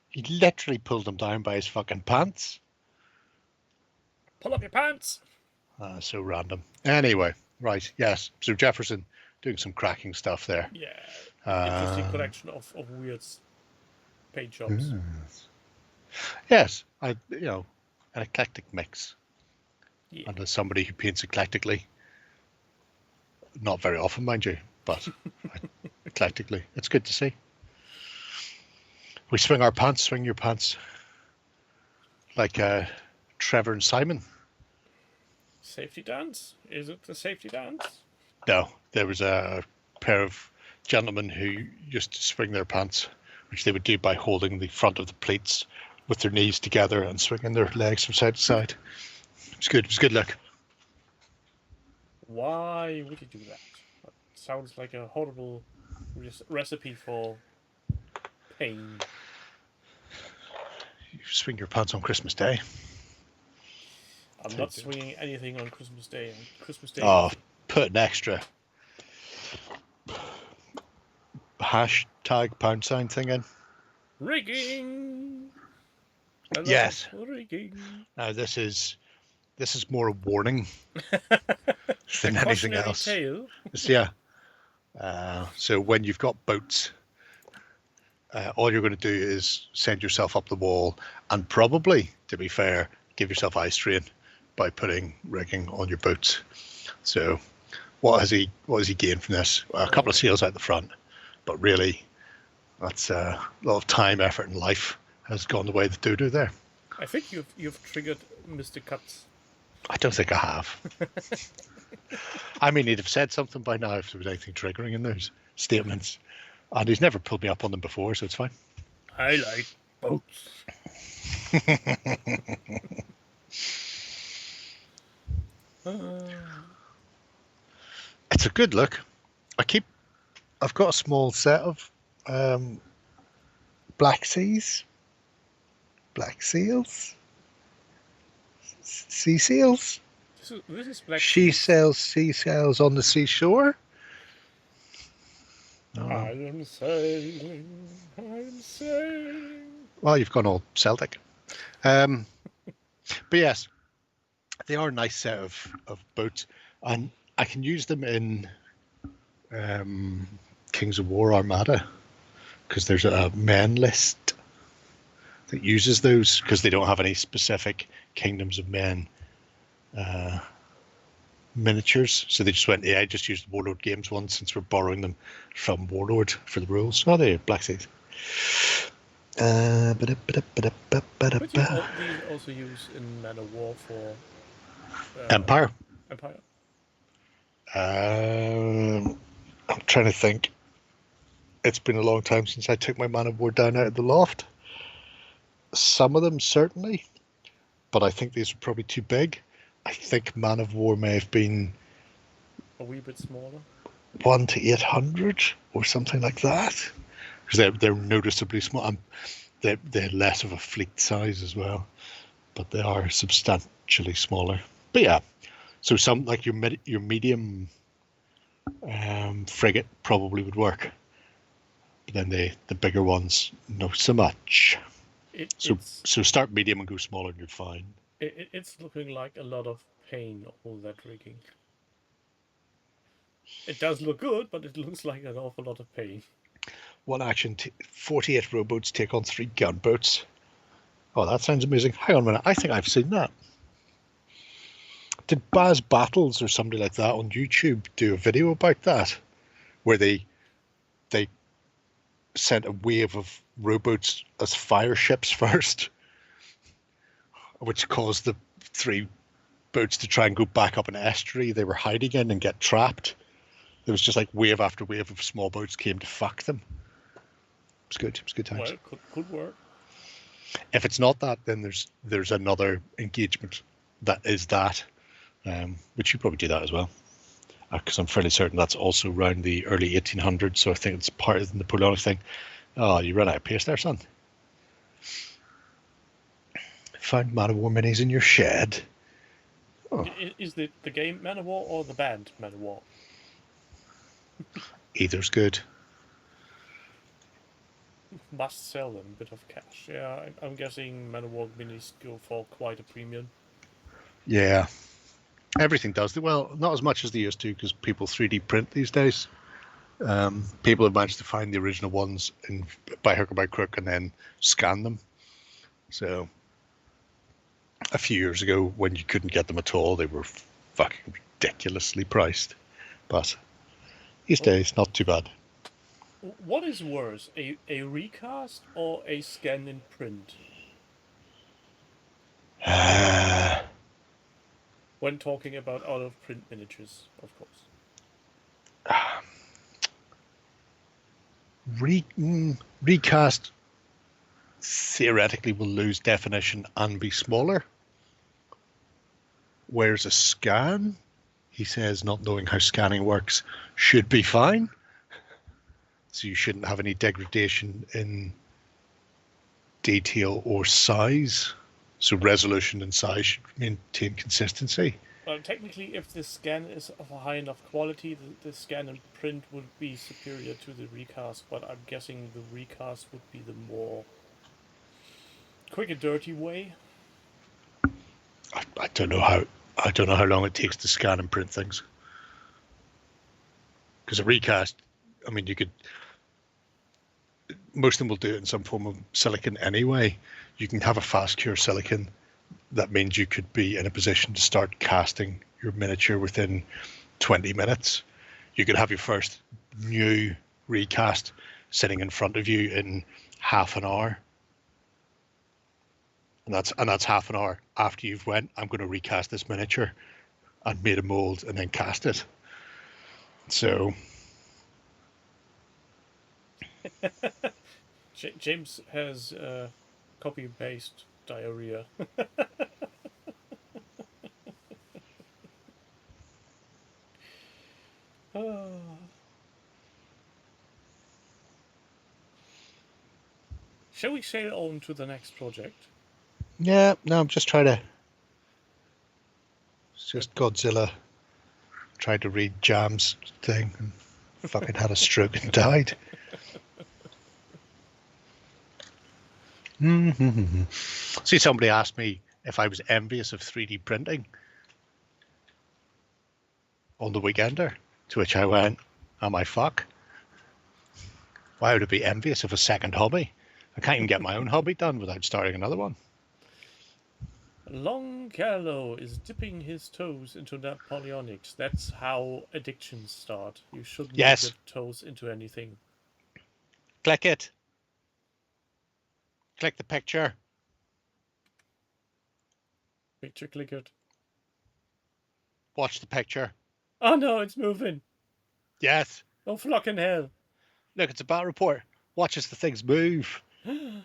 He literally pulled him down by his fucking pants. Pull up your pants! So random. Anyway, right, yes. So Jefferson doing some cracking stuff there. Yeah. Interesting collection of weird paint jobs. Yes, an eclectic mix. Yeah. And as somebody who paints eclectically, not very often, mind you, but eclectically, it's good to see. We swing our pants, swing your pants, like Trevor and Simon. Safety dance? Is it the safety dance? No, there was a pair of gentlemen who used to swing their pants, which they would do by holding the front of the pleats with their knees together and swinging their legs from side to side. It was good. It was a good look. Why would you do that? That sounds like a horrible recipe for pain. You swing your pants on Christmas Day. I'm not swinging anything on Christmas Day. Christmas Day. Oh, put an extra hashtag # thing in. Rigging. Yes. Rigging. Now this is more a warning than anything else. Tale. Yeah. So when you've got boats, all you're going to do is send yourself up the wall, and probably, to be fair, give yourself eye strain by putting rigging on your boats. So what has he gained from this? Well, a couple of sails out the front, but really that's a lot of time, effort, and life has gone the way the doo-doo there. I think you've triggered Mr. Cuts. I don't think I have. I mean, he'd have said something by now if there was anything triggering in those statements. And he's never pulled me up on them before, so it's fine. I like boats. It's a good look. I've got a small set of black seals, sea seals. This is black. Sea seals on the seashore. No. I'm sailing. Well, you've gone all Celtic. But yes, they are a nice set of boats, and I can use them in Kings of War Armada, because there's a men list that uses those, because they don't have any specific Kingdoms of Men miniatures, so they just went, I just used the Warlord Games one since we're borrowing them from Warlord for the rules. Oh, they're Black Seas. But you also use in Man of War for Empire. I'm trying to think. It's been a long time since I took my Man of War down out of the loft. Some of them certainly, but I think these are probably too big. I think Man of War may have been a wee bit smaller, 1 to 800 or something like that, because they're noticeably small. They're less of a fleet size as well, but they are substantially smaller. But yeah, so some like your medium frigate probably would work, but then the bigger ones not so much. So start medium and go smaller and you're fine. It's looking like a lot of pain, all that rigging. It does look good, but it looks like an awful lot of pain. One action, 48 rowboats take on 3 gunboats. Oh, that sounds amazing. Hang on a minute, I think I've seen that. Did Baz Battles or somebody like that on YouTube do a video about that? Where they sent a wave of rowboats as fire ships first, which caused the 3 boats to try and go back up an estuary they were hiding in and get trapped. There was just like wave after wave of small boats came to fuck them. It was good. It was good times. Well, could work. If it's not that, then there's another engagement that is that, which you probably do that as well, because I'm fairly certain that's also around the early 1800s. So I think it's part of the Napoleonic thing. Oh, you ran out of pace there, son. Found Man of War minis in your shed. Oh. Is the game Man of War or the band Man of War? Either's good. Must sell them a bit of cash. Yeah, I'm guessing Man of War minis go for quite a premium. Yeah. Everything does. Well, not as much as they used to, because people 3D print these days. People have managed to find the original ones by hook or by crook and then scan them. So a few years ago, when you couldn't get them at all, they were fucking ridiculously priced. But These days, not too bad. What is worse, a recast or a scan in print? When talking about out of print miniatures, of course. Recast theoretically will lose definition and be smaller. Whereas a scan, he says, not knowing how scanning works, should be fine. So you shouldn't have any degradation in detail or size. So resolution and size should maintain consistency. Well, technically, if the scan is of a high enough quality, the scan and print would be superior to the recast, but I'm guessing the recast would be the more quick and dirty way. I don't know how long it takes to scan and print things. Because a recast, I mean, most of them will do it in some form of silicon anyway. You can have a fast cure silicon. That means you could be in a position to start casting your miniature within 20 minutes. You could have your first new recast sitting in front of you in half an hour. And that's half an hour after you've went, I'm going to recast this miniature and made a mold and then cast it. So James has copy-paste diarrhea. Shall we sail on to the next project? yeah, no, I'm just trying to. It's just Godzilla tried to read Jam's thing and fucking had a stroke and died. See, somebody asked me if I was envious of 3D printing on the Weekender, to which I went, am I fuck? Why would I be envious of a second hobby? I can't even get my own hobby done without starting another one. Long Carlo is dipping his toes into Napoleonics. That's how addictions start. You shouldn't dip toes into anything. Click it. Click the picture. Picture click it. Watch the picture. Oh no, it's moving. Yes. Oh fucking hell. Look, it's a battle report. Watch as the things move.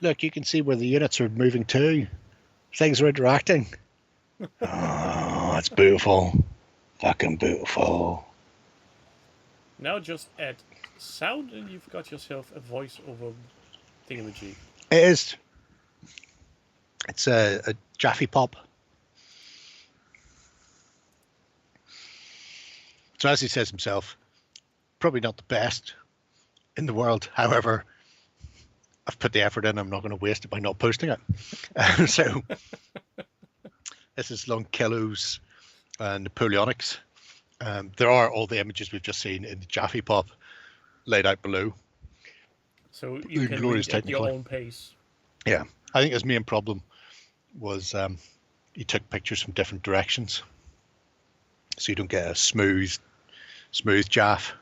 Look, you can see where the units are moving to. Things are interacting. Oh, it's beautiful. Fucking beautiful. Now just add sound and you've got yourself a voice-over thingamajig. It is. It's a Jaffe Pop. So as he says himself, probably not the best in the world. However, I've put the effort in. I'm not going to waste it by not posting it. So this is Longkello's Napoleonics. There are all the images we've just seen in the Jaffe Pop laid out below. So you can read at your own pace. Yeah. I think his main problem was he took pictures from different directions. So you don't get a smooth Jaff.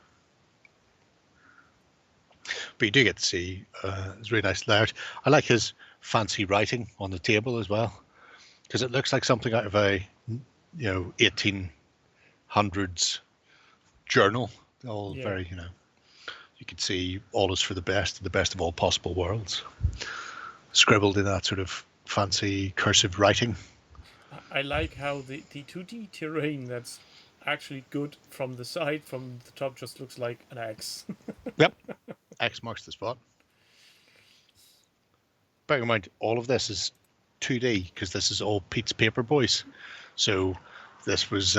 But you do get to see it's really nice layout. I like his fancy writing on the table as well, because it looks like something out of a 1800s journal. All very you could see all is for the best of all possible worlds, scribbled in that sort of fancy cursive writing. I like how the 2D terrain that's actually good from the side, from the top, just looks like an X. Yep. X marks the spot. Bear in mind, all of this is 2D because this is all Pete's Paper Boys. So this was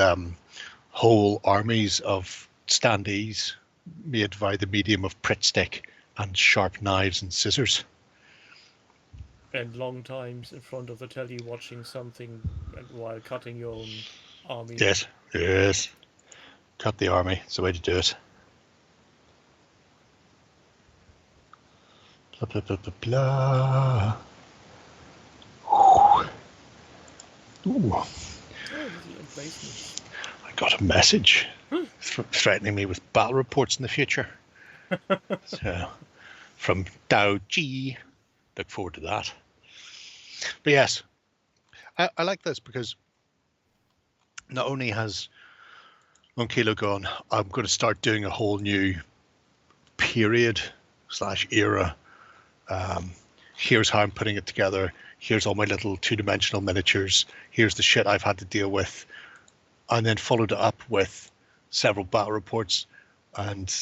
whole armies of standees made by the medium of Pritt stick and sharp knives and scissors. And long times in front of the telly watching something while cutting your own army. Yes. Cut the army. It's the way to do it. Blah, blah, blah, blah, blah. Ooh. Oh, little emplacements. I got a message threatening me with battle reports in the future. So, from Dao G. Look forward to that. But yes, I like this because not only has Monkilo gone, I'm going to start doing a whole new period / era. Here's how I'm putting it together. Here's all my little 2-dimensional miniatures. Here's the shit I've had to deal with. And then followed it up with several battle reports and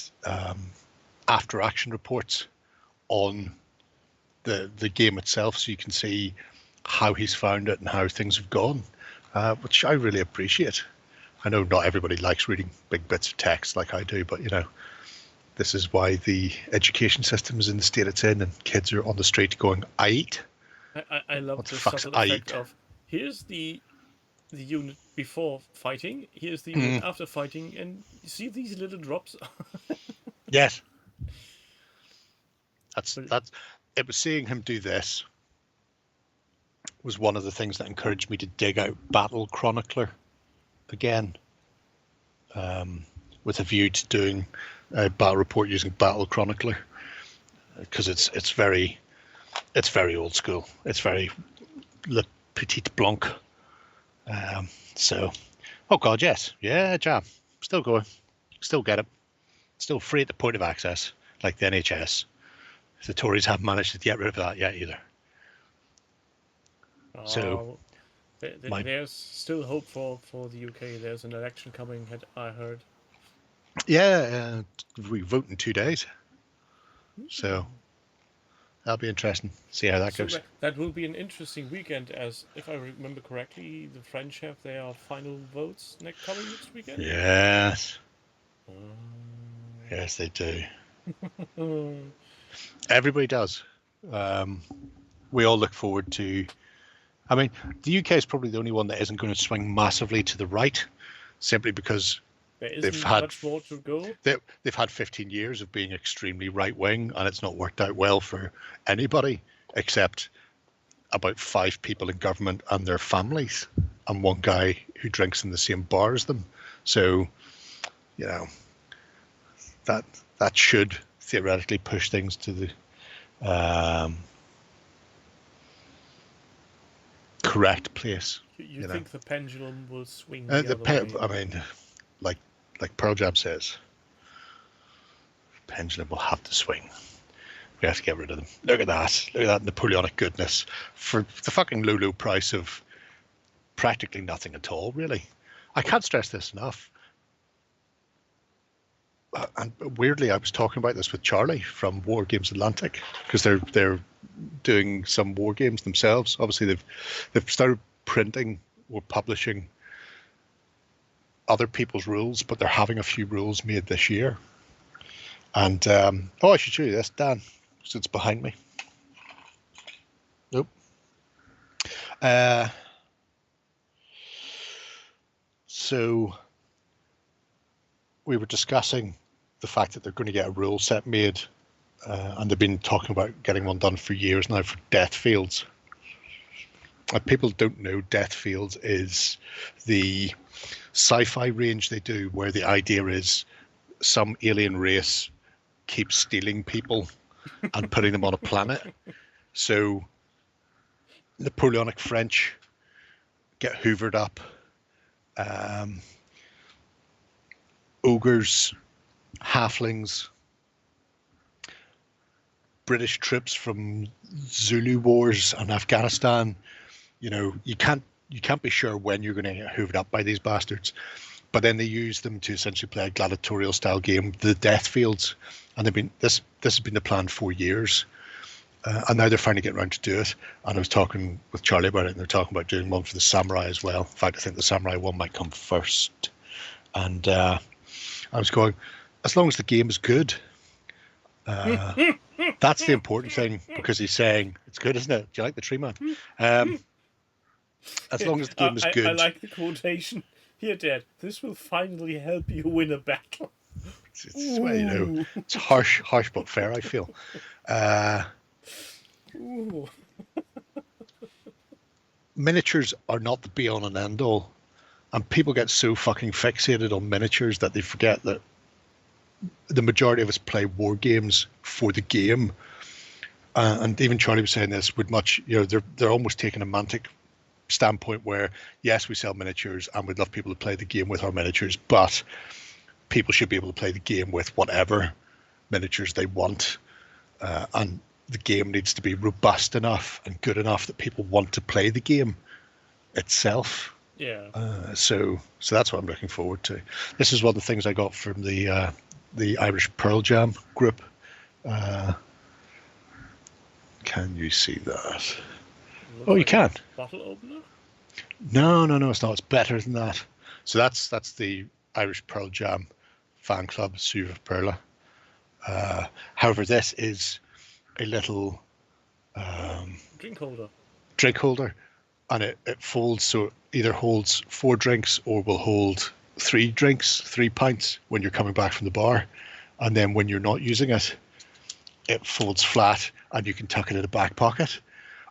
after action reports on the game itself, so you can see how he's found it and how things have gone, which I really appreciate. I know not everybody likes reading big bits of text like I do, but this is why the education system is in the state it's in, and kids are on the street going, I eat. I love the subtle effect of, here's the unit before fighting, here's the unit after fighting, and you see these little drops. Yes. That's it. Was seeing him do this was one of the things that encouraged me to dig out Battle Chronicler again, with a view to doing a battle report using Battle Chronicler, because it's very old school. It's very Le Petit Blanc. So, oh god, yes, yeah, jam, still going, still get it, still free at the point of access, like the NHS. The Tories haven't managed to get rid of that yet either. So there's still hope for the UK. There's an election coming, I heard. Yeah, we vote in 2 days, so that'll be interesting. See how that goes. That will be an interesting weekend, as if I remember correctly, the French have their final votes coming next weekend. Yes. Yes, they do. Everybody does. We all look forward to. I mean, the UK is probably the only one that isn't going to swing massively to the right, simply because they've had much more to go. They've had 15 years of being extremely right wing, and it's not worked out well for anybody except about 5 people in government and their families, and one guy who drinks in the same bar as them. So, that should theoretically push things to the correct place. You think the pendulum will swing the other way? I mean, like Pearl Jam says, the pendulum will have to swing. We have to get rid of them. Look at that. Look at that Napoleonic goodness for the fucking low price of practically nothing at all, really. I can't stress this enough. And weirdly, I was talking about this with Charlie from War Games Atlantic, because they're doing some war games themselves. Obviously, they've started printing or publishing other people's rules, but they're having a few rules made this year. And I should show you this, Dan, because it's behind me. Nope. So we were discussing the fact that they're going to get a rule set made, and they've been talking about getting one done for years now for Death Fields. People don't know Death Fields is the sci-fi range they do, where the idea is some alien race keeps stealing people and putting them on a planet. So Napoleonic French get hoovered up. Ogres, halflings, British troops from Zulu wars and Afghanistan. You can't be sure when you're going to get hoovered up by these bastards. But then they use them to essentially play a gladiatorial style game, the Death Fields, and this has been the plan for years. And now they're finally getting around to do it. And I was talking with Charlie about it, and they're talking about doing one for the samurai as well. In fact, I think the samurai one might come first. And I was going, as long as the game is good, that's the important thing, because he's saying, it's good, isn't it? Do you like the tree man? As long as the game is good. I like the quotation. Here, Dad, this will finally help you win a battle. It's harsh but fair, I feel. Miniatures are not the be-all and end-all. And people get so fucking fixated on miniatures that they forget that the majority of us play war games for the game. And even Charlie was saying this, would much, they're almost taking a mantic standpoint where, yes, we sell miniatures and we'd love people to play the game with our miniatures, but people should be able to play the game with whatever miniatures they want. And the game needs to be robust enough and good enough that people want to play the game itself. Yeah. So that's what I'm looking forward to. This is one of the things I got from the Irish Pearl Jam group. Can you see that? Oh, you can. Bottle opener? No, it's not. It's better than that. So that's the Irish Pearl Jam fan club, Suva Perla. However, this is a little Drink holder. And it folds, so it either holds 4 drinks or will hold 3 drinks, 3 pints when you're coming back from the bar. And then when you're not using it, it folds flat and you can tuck it in a back pocket.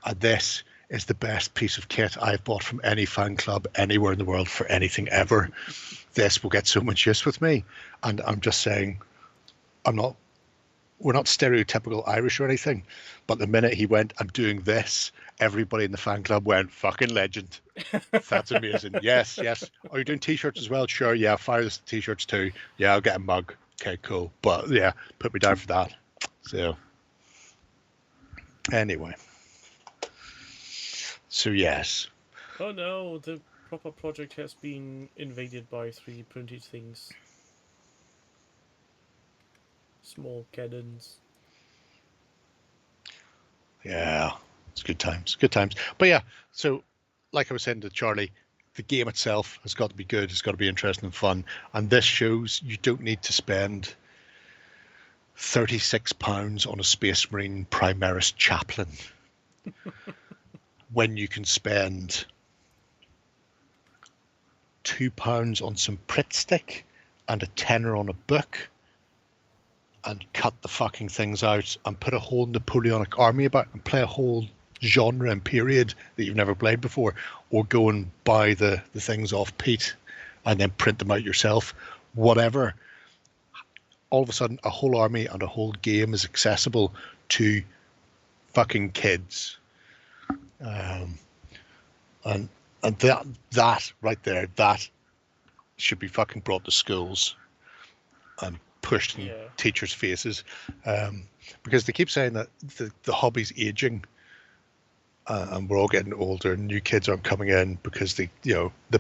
And this is the best piece of kit I've bought from any fan club anywhere in the world for anything ever. This will get so much use with me. And I'm just saying, we're not stereotypical Irish or anything, but the minute he went, I'm doing this, everybody in the fan club went, fucking legend. That's amazing. Yes. Are you doing t-shirts as well? Sure, yeah, fire this t-shirts too. Yeah, I'll get a mug. Okay, cool. But yeah, put me down for that. So anyway. So yes. Oh no, the proper project has been invaded by 3 printed things. Small cannons. Yeah, it's good times. But yeah, so like I was saying to Charlie, the game itself has got to be good. It's got to be interesting and fun. And this shows you don't need to spend £36 on a Space Marine Primaris Chaplain when you can spend £2 on some Pritt stick and a tenner on a book and cut the fucking things out and put a whole Napoleonic army about and play a whole genre and period that you've never played before, or go and buy the things off Pete and then print them out yourself, whatever. All of a sudden, a whole army and a whole game is accessible to fucking kids. And that right there, that should be fucking brought to schools and pushed in teachers' faces, because they keep saying that the hobby's aging, and we're all getting older, and new kids aren't coming in because the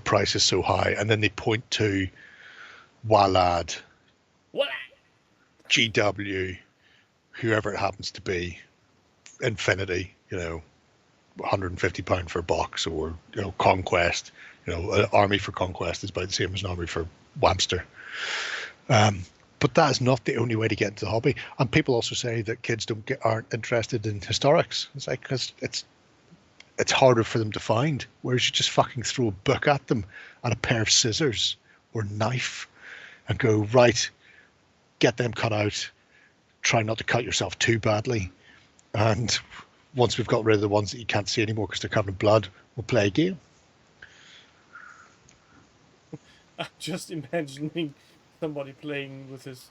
price is so high, and then they point to Walad, GW, whoever it happens to be, Infinity, £150 for a box, or Conquest, an army for Conquest is about the same as an army for Wamster. But that is not the only way to get into the hobby. And people also say that kids aren't interested in historics. It's like, because it's harder for them to find. Whereas you just fucking throw a book at them and a pair of scissors or knife and go, right, get them cut out. Try not to cut yourself too badly. And once we've got rid of the ones that you can't see anymore because they're covered in blood, we'll play a game. I'm just imagining somebody playing with his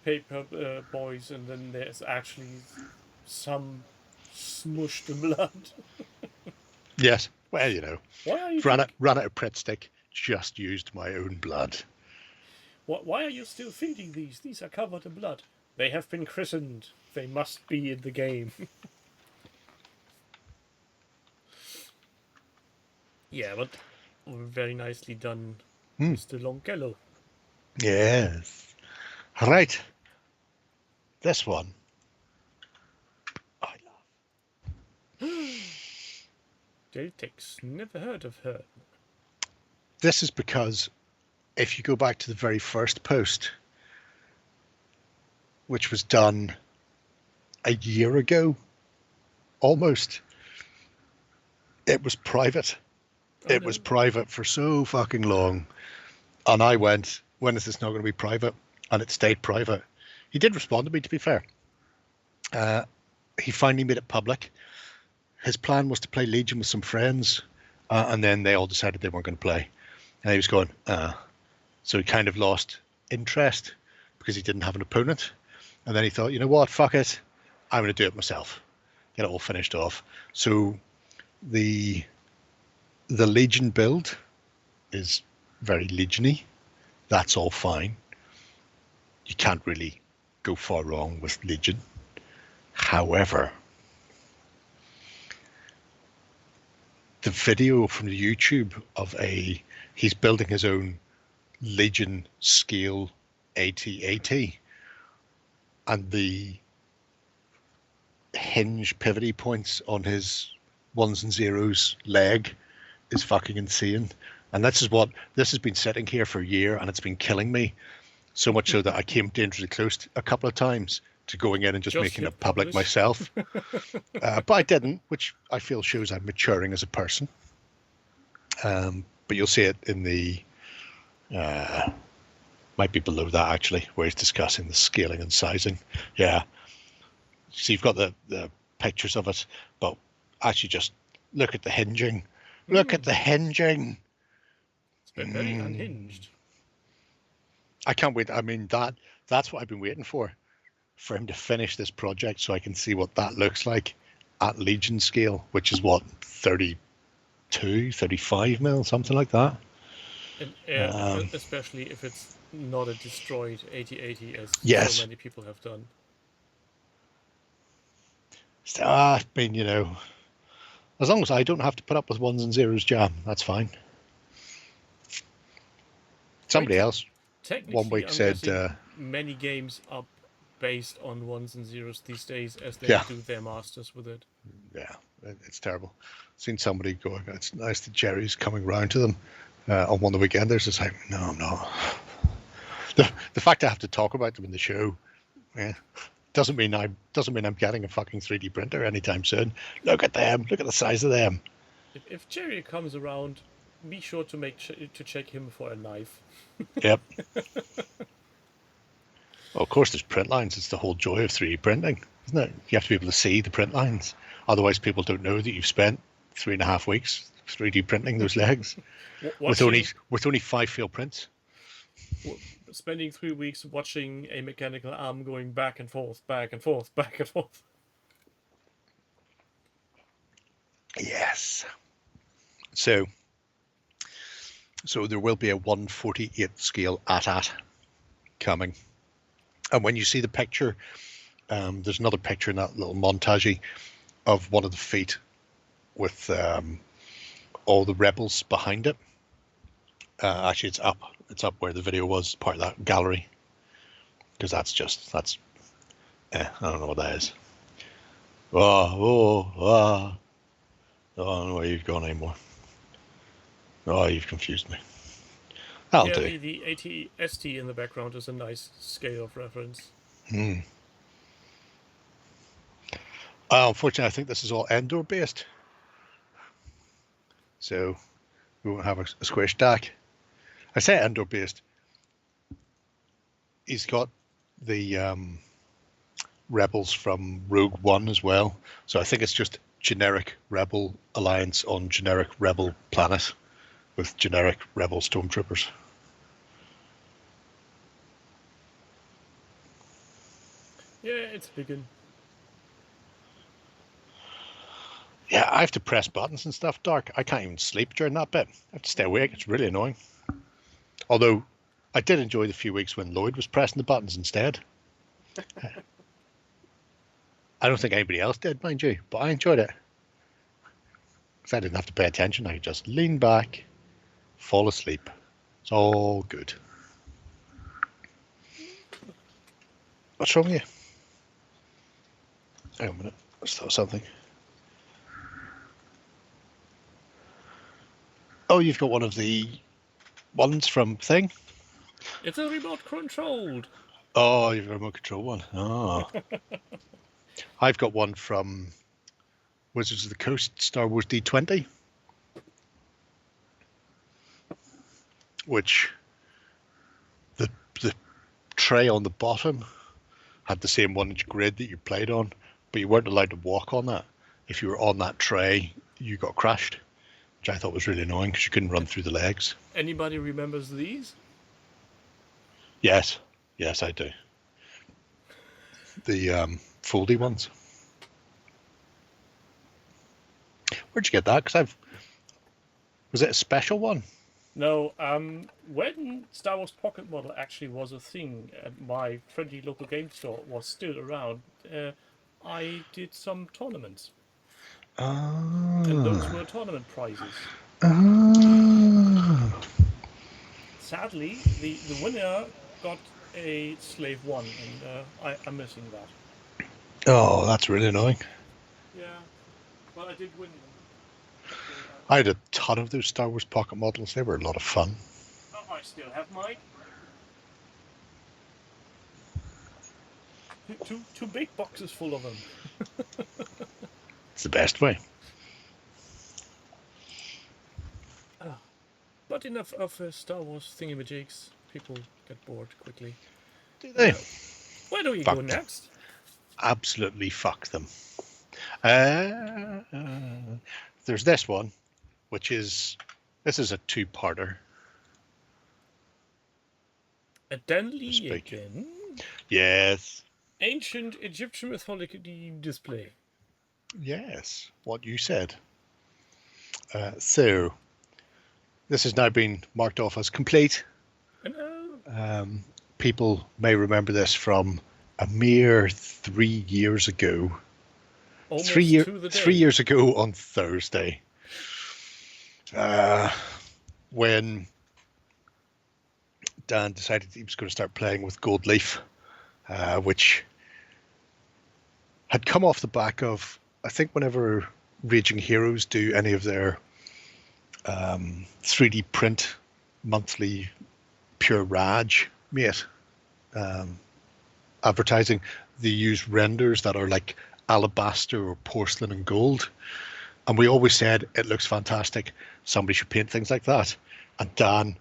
paper boys, and then there's actually some smushed blood. Yes. Well, Why are you ran out of Pritt stick, just used my own blood. Why are you still feeding these? These are covered in blood. They have been christened. They must be in the game. Yeah, but very nicely done, Mr. Longello. Yes. Right. This one I love. Deltex, never heard of her. This is because if you go back to the very first post, which was done a year ago, almost, it was private. It was private for so fucking long. And I went, when is this not going to be private? And it stayed private. He did respond to me, to be fair. He finally made it public. His plan was to play Legion with some friends, and then they all decided they weren't going to play. And he was going, so he kind of lost interest because he didn't have an opponent. And then he thought, you know what, fuck it, I'm going to do it myself. Get it all finished off. So the Legion build is very Legion-y. That's all fine. You can't really go far wrong with Legion. However, the video from the YouTube of he's building his own Legion scale AT-AT, and the hinge pivoty points on his ones and zeros leg is fucking insane. And this has been sitting here for a year, and it's been killing me so much so that I came dangerously close a couple of times to going in and just making it public myself. But I didn't, which I feel shows I'm maturing as a person. But you'll see it in the might be below that actually, where he's discussing the scaling and sizing. Yeah. So you've got the pictures of it, but actually just look at the hinging. Look at the hinging. It's been very unhinged. I can't wait. I mean, that's what I've been waiting for him to finish this project so I can see what that looks like at Legion scale, which is what, 32, 35 mil, something like that. And, especially if it's not a destroyed 8080 as so many people have done. I mean, you know, as long as I don't have to put up with ones and zeros jam, that's fine. Somebody else one week said many games are based on ones and zeros these days as they do their masters with it. Yeah, it's terrible. Seen somebody going, it's nice that Jerry's coming round to them on one of the weekenders. It's like, no, I'm not. The fact I have to talk about them in the show, doesn't mean I'm getting a fucking 3D printer anytime soon. Look at them. Look at the size of them. If Jerry comes around, be sure to to check him for a knife. Yep. Well, of course, there's print lines. It's the whole joy of 3D printing, isn't it? You have to be able to see the print lines. Otherwise, people don't know that you've spent 3.5 weeks 3D printing those legs with only 5 field prints. Spending 3 weeks watching a mechanical arm going back and forth, back and forth, back and forth. Yes. So there will be a 1/48 scale AT-AT coming. And when you see the picture, there's another picture in that little montage of one of the feet with all the rebels behind it. Actually, it's up. It's up where the video was, part of that gallery. Because I don't know what that is. I don't know where you've gone anymore. Oh, you've confused me. That'll do. The AT-ST in the background is a nice scale of reference. Unfortunately, I think this is all Endor based. So we won't have a square stack. I say Endor based. He's got the rebels from Rogue One as well. So I think it's just generic Rebel Alliance on generic Rebel planet with generic Rebel Stormtroopers. Yeah, it's bigin'. Yeah, I have to press buttons and stuff, Dark. I can't even sleep during that bit. I have to stay awake. It's really annoying. Although, I did enjoy the few weeks when Lloyd was pressing the buttons instead. I don't think anybody else did, mind you, but I enjoyed it. Because I didn't have to pay attention. I could just lean back, fall asleep. It's all good. What's wrong with you? Hang on a minute. Let's throw something. Oh, you've got one of the ones from Thing? It's a remote controlled. Oh, you've got a remote control one. Oh. I've got one from Wizards of the Coast, Star Wars D20. Which the tray on the bottom had the same 1-inch grid that you played on, but you weren't allowed to walk on that. If you were on that tray, you got crashed. which I thought was really annoying because you couldn't run through the legs. Anybody remembers these? Yes, I do. The foldy ones. Where'd you get that? Because was it a special one? No, when Star Wars Pocket Model actually was a thing and my friendly local game store was still around, I did some tournaments. And those were tournament prizes. Sadly, the winner got a Slave 1, and I'm missing that. Oh, that's really annoying. Yeah, but I did win them. I had a ton of those Star Wars Pocket Models. They were a lot of fun. Oh, I still have mine. Two big boxes full of them. It's the best way. But enough of Star Wars thingamajigs. People get bored quickly. Do they? Where do we Fuck go them. next? Absolutely fuck them. There's this one, which is a two-parter. A Denley again. Yes. Ancient Egyptian mythology display. Yes, what you said. So, this has now been marked off as complete. People may remember this from a mere 3 years ago. Almost 3 to the day. 3 years ago on Thursday, when Dan decided he was going to start playing with Gold Leaf, which had come off the back of, I think, whenever Raging Heroes do any of their 3D print monthly Pure Raj mate advertising, they use renders that are like alabaster or porcelain and gold, and we always said it looks fantastic, somebody should paint things like that. And Dan,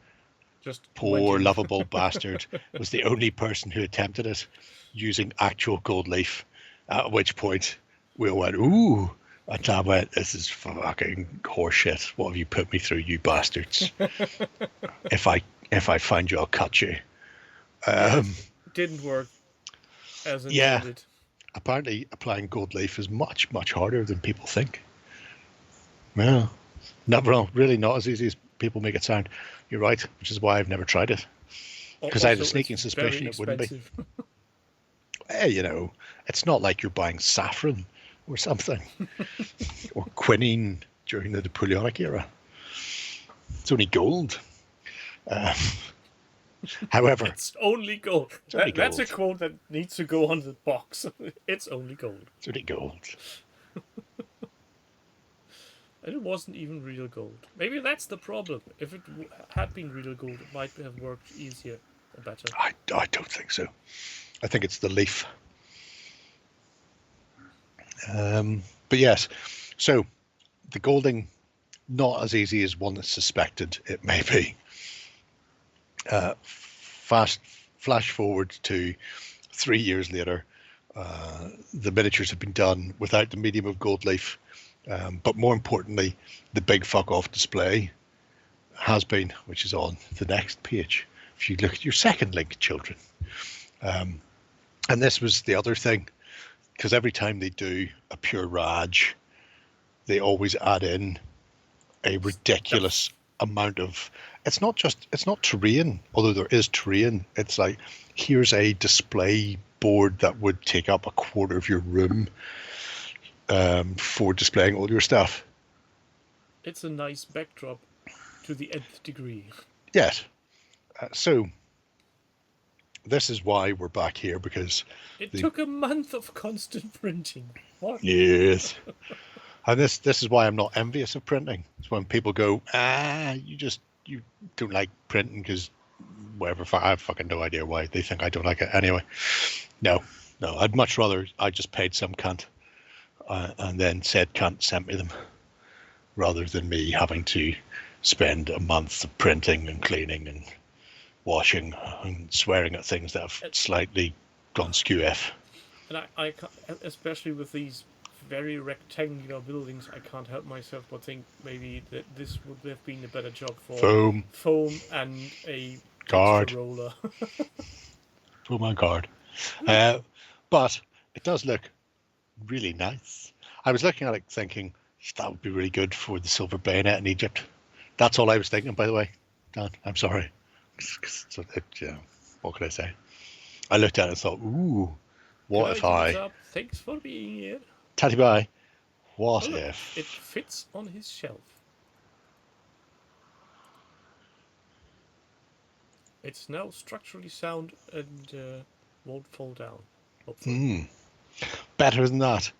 just poor lovable bastard, was the only person who attempted it using actual Gold Leaf, at which point we all went, ooh, and Dan went, this is fucking horseshit, what have you put me through, you bastards. if I find you, I'll cut you. Didn't work as intended. Yeah, apparently applying Gold Leaf is much, much harder than people think. Well, not wrong, really not as easy as people make it sound. You're right, which is why I've never tried it. Because I had a sneaking suspicion it wouldn't be. Hey, you know, it's not like you're buying saffron or something, or quinine during the Napoleonic era. It's only gold. However, it's only gold. That's a quote that needs to go on the box. It's only gold. It's only gold. And it wasn't even real gold. Maybe that's the problem. If it had been real gold, it might have worked easier or better. I don't think so. I think it's the leaf. But yes, so the golding, not as easy as one is suspected it may be. Flash forward to 3 years later, the miniatures have been done without the medium of Gold Leaf, but more importantly, the big fuck off display has been, which is on the next page. If you look at your second link, children. And this was the other thing, because every time they do a Pure Raj, they always add in a ridiculous amount of, it's not terrain, although there is terrain. It's like, here's a display board that would take up a quarter of your room for displaying all your stuff. It's a nice backdrop to the nth degree. Yes. So this is why we're back here, because it took a month of constant printing. What? Yes. And this is why I'm not envious of printing. It's when people go, you don't like printing because whatever. I have fucking no idea why they think I don't like it. Anyway, no, I'd much rather I just paid some cunt and then said cunt sent me them, rather than me having to spend a month of printing and cleaning and washing and swearing at things that have slightly gone skew-f. And I especially with these very rectangular buildings, I can't help myself but think maybe that this would have been a better job for foam and a texture Guard. roller. Foam and guard. But it does look really nice. I was looking at it thinking that would be really good for the silver bayonet in Egypt. That's all I was thinking, by the way. Dan, I'm sorry. So what can I say? I looked at it and thought, ooh, what if I... Thanks for being here. Tatty bye. What look, if... It fits on his shelf. It's now structurally sound and won't fall down. Hopefully. Better than that.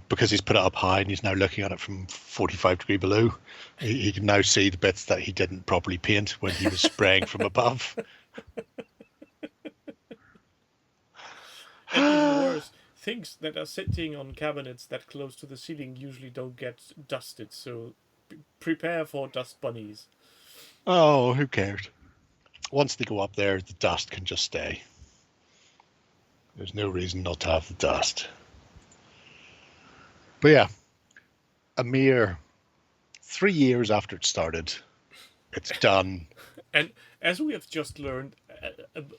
Because he's put it up high and he's now looking at it from 45 degrees below. He can now see the bits that he didn't properly paint when he was spraying from above. And even worse, things that are sitting on cabinets that close to the ceiling usually don't get dusted, so prepare for dust bunnies. Oh, who cares? Once they go up there, the dust can just stay. There's no reason not to have the dust. But yeah, a mere 3 years after it started, it's done. And as we have just learned,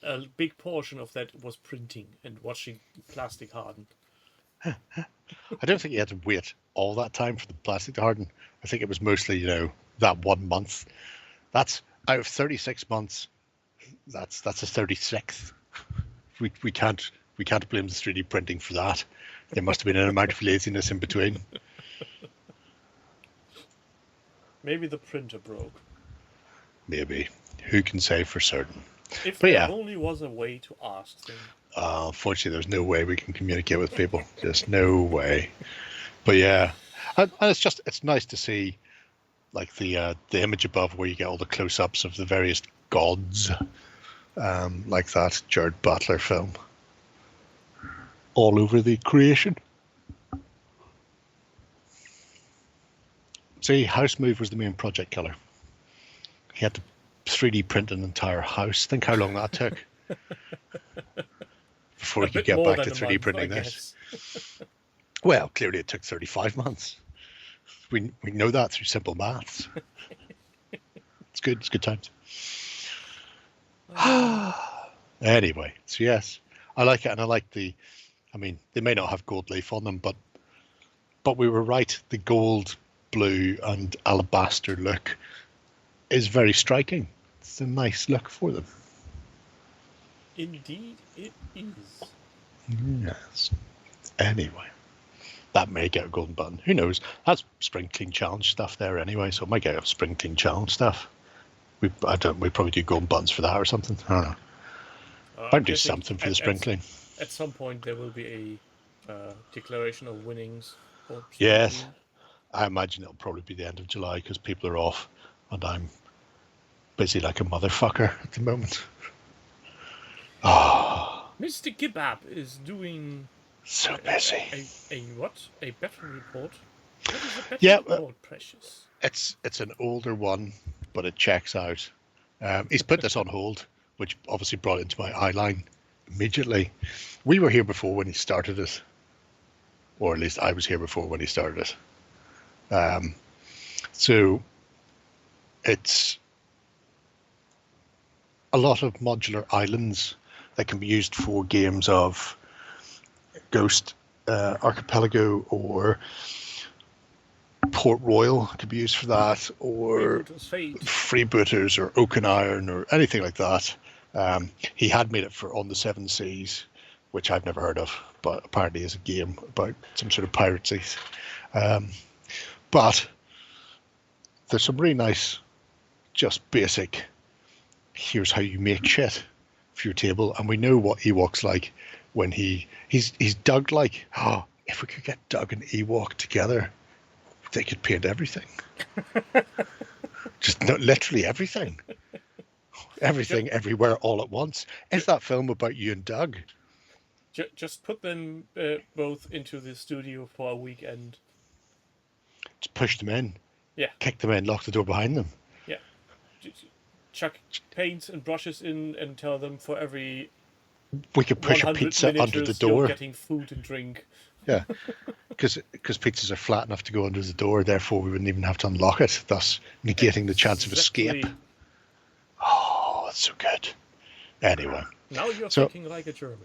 a big portion of that was printing and watching plastic harden. I don't think you had to wait all that time for the plastic to harden. I think it was mostly, that 1 month. That's out of 36 months. That's a 36th. We can't blame the 3D printing for that. There must have been an amount of laziness in between. Maybe the printer broke. Maybe. Who can say for certain? If there only was a way to ask them. Unfortunately, there's no way we can communicate with people. There's no way. But yeah, and it's nice to see, like the image above where you get all the close-ups of the various gods, like that Jared Butler film. All over the creation. See, House Move was the main project killer. He had to 3D print an entire house. Think how long that took before he could get back to 3D printing this. Well, clearly it took 35 months. We know that through simple maths. It's good. It's good times. Anyway, so yes, I like it, and I like they may not have gold leaf on them, but we were right. The gold, blue, and alabaster look is very striking. It's a nice look for them. Indeed, it is. Yes. Anyway, that may get a golden button. Who knows? That's Spring Clean Challenge stuff there anyway, so it might get a Spring Clean Challenge stuff. We probably do golden buttons for that or something. I don't know. I'd do something for the Spring Clean. At some point, there will be a declaration of winnings. Yes. I imagine it'll probably be the end of July because people are off and I'm busy like a motherfucker at the moment. Mr. Kebab is doing so busy. A what? A battle report? What is a battle report, Precious? It's an older one, but it checks out. He's put this on hold, which obviously brought it into my eye line immediately. We were here before when he started it, or at least I was here before when he started it. So it's a lot of modular islands that can be used for games of Ghost Archipelago or Port Royal could be used for that, or Freebooters or Oak and Iron or anything like that. He had made it for On the Seven Seas, which I've never heard of, but apparently is a game about some sort of piracy. But there's some really nice, just basic, here's how you make shit for your table. And we know what Ewok's like when he's Doug like. Oh, if we could get Doug and Ewok together, they could paint everything. Just literally everything. Everything, everywhere, all at once. Is that film about you and Doug? Just put them both into the studio for a weekend. Just push them in. Yeah. Kick them in, lock the door behind them. Yeah. Chuck paints and brushes in and tell them for every... We could push a pizza under the door. You're getting food and drink. Yeah, because pizzas are flat enough to go under the door, therefore we wouldn't even have to unlock it, thus negating the chance of escape. Exactly. Oh, that's so good. Anyway, Now you're so thinking like a German.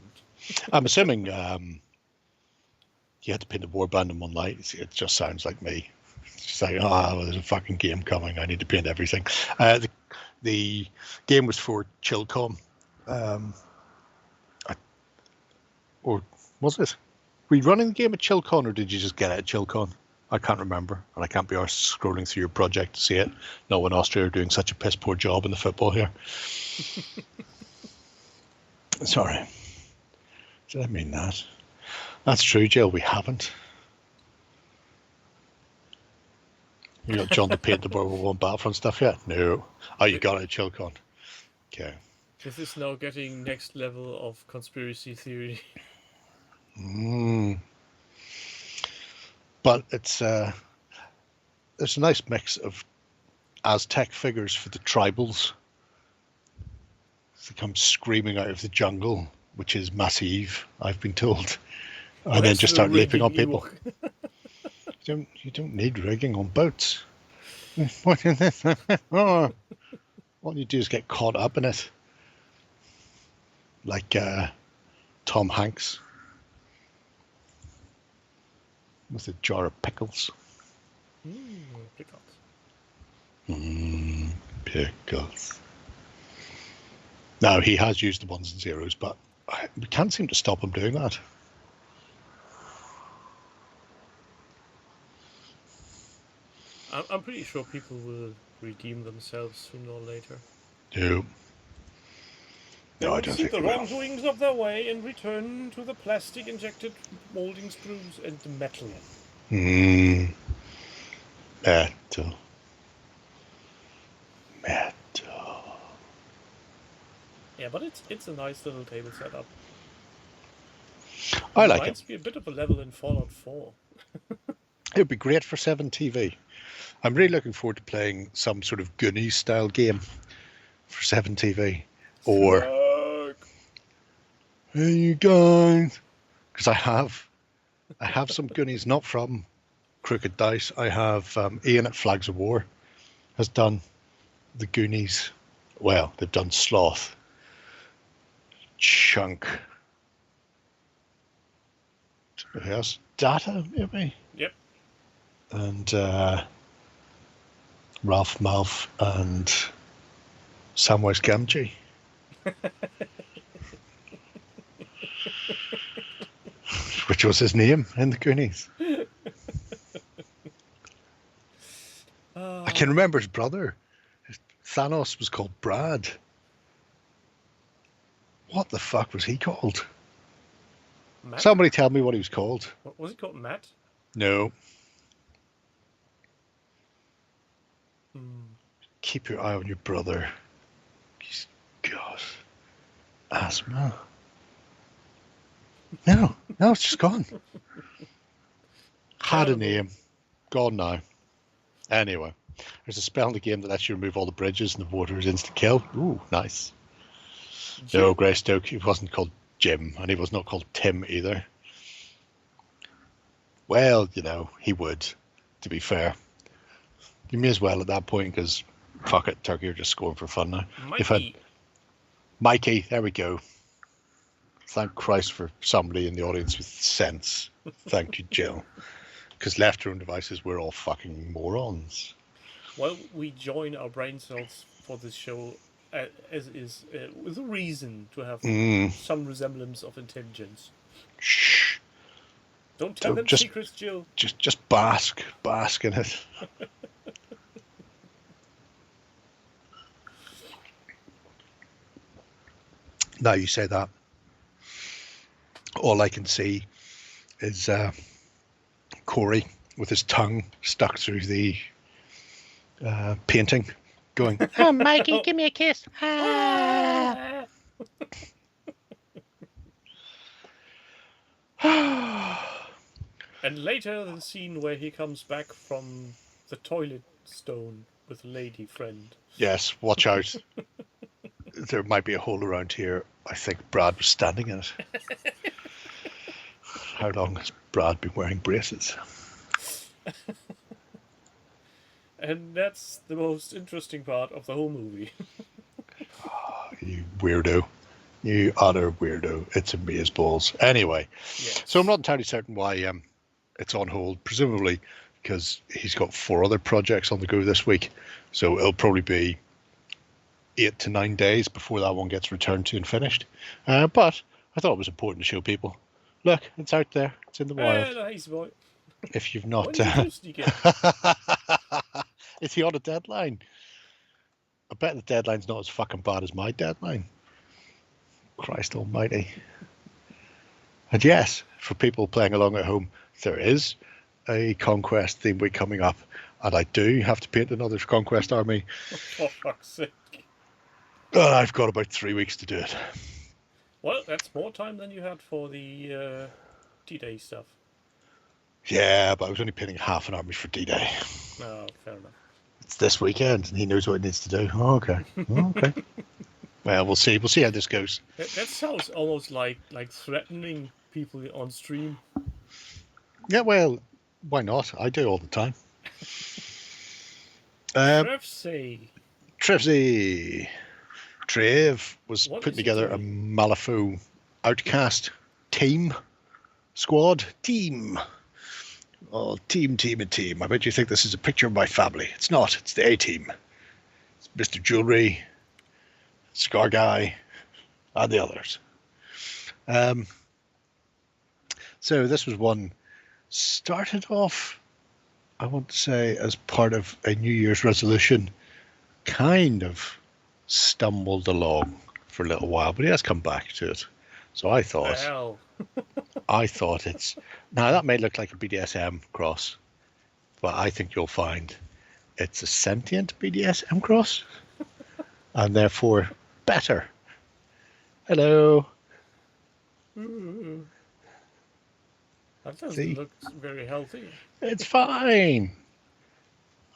I'm assuming you had to paint the warband in one light. It just sounds like me. It's just like, well, there's a fucking game coming. I need to paint everything. The game was for Chillcon. Or was it? Were you running the game at Chillcon, or did you just get it at Chillcon? I can't remember, and I can't be arsed scrolling through your project to see it. No, when Austria are doing such a piss poor job in the football here. Sorry. Did I mean that? That's true, Jill. We haven't. You got John to paint the World War One Battlefront stuff yet? No. Oh, you got it at Chillcon. Okay. This is now getting next level of conspiracy theory. But it's there's a nice mix of Aztec figures for the tribals. They come screaming out of the jungle, which is massive, I've been told, and then just start leaping on people. You don't need rigging on boats. What is this? Oh. All you do is get caught up in it, like Tom Hanks with a jar of pickles. Pickles. Pickles. Now, he has used the ones and zeros, but we can't seem to stop him doing that. I'm pretty sure people will redeem themselves sooner or later. No, I don't see think the they will. wrongdoings of their way and return to the plastic-injected molding screws and the metal. Metal. Yeah, but it's a nice little table setup. I like it. Reminds me a bit of a level in Fallout 4. It would be great for 7 TV. I'm really looking forward to playing some sort of Goonies style game for 7 TV. Or hey you guys, because I have some Goonies, not from Crooked Dice. I have Ian at Flags of War has done the Goonies. Well, they've done Sloth, Chunk. Who else? Data, maybe. Yep. And Ralph Malph and Samwise Gamgee. Which was his name in the Goonies. I can remember his brother. Thanos was called Brad. What the fuck was he called? Matt? Somebody tell me what he was called. What was he called? Matt? No. Keep your eye on your brother. He's got asthma. No, it's just gone. Had a name. Gone now. Anyway, there's a spell in the game that lets you remove all the bridges and the water is instant kill. Ooh, nice. Jim. No, Greystoke, he wasn't called Jim, and he was not called Tim either. Well, he would, to be fair. You may as well at that point, because fuck it, Turkey are just scoring for fun now. Mikey, there we go. Thank Christ for somebody in the audience with sense. Thank you, Jill. Because left to our own devices, we're all fucking morons. Well, we join our brain cells for this show as is with a reason to have some resemblance of intelligence. Shh. Don't tell them just, secrets, Jill. Just bask in it. Now you say that, all I can see is Corey with his tongue stuck through the painting, going, "Oh, Mikey, give me a kiss." Ah. And later, the scene where he comes back from the toilet stone with a lady friend. Yes, watch out. There might be a hole around here. I think Brad was standing in it. How long has Brad be wearing braces. And that's the most interesting part of the whole movie. You weirdo. You utter weirdo. It's amazeballs. Anyway, Yes. so I'm not entirely certain why it's on hold, presumably because he's got 4 other projects on the go this week. So it'll probably be 8 to 9 days before that one gets returned to and finished. But I thought it was important to show people, look, it's out there. It's in the wild. Hello, Hazy Boy. If you've not... When did you sneak in? Is he on a deadline? I bet the deadline's not as fucking bad as my deadline. Christ almighty. And yes, for people playing along at home, there is a Conquest theme week coming up, and I do have to paint another Conquest army. For fuck's sake. And I've got about 3 weeks to do it. Well, that's more time than you had for the D-Day stuff. Yeah, but I was only painting half an army for D-Day. No, fair enough. It's this weekend, and he knows what he needs to do. Oh, okay. Oh, okay. Well, we'll see. We'll see how this goes. That sounds almost like threatening people on stream. Yeah, well, why not? I do all the time. Trevsy. Trev was putting together a Malifaux Outcast team. Oh, team. I bet you think this is a picture of my family. It's not. It's the A-team. It's Mr. Jewelry, Scar Guy, and the others. So this was one started off, I want to say, as part of a New Year's resolution, kind of stumbled along for a little while, but he has come back to it. So I thought it's... Now, that may look like a BDSM cross, but I think you'll find it's a sentient BDSM cross, and therefore better. Hello. That doesn't look very healthy. It's fine.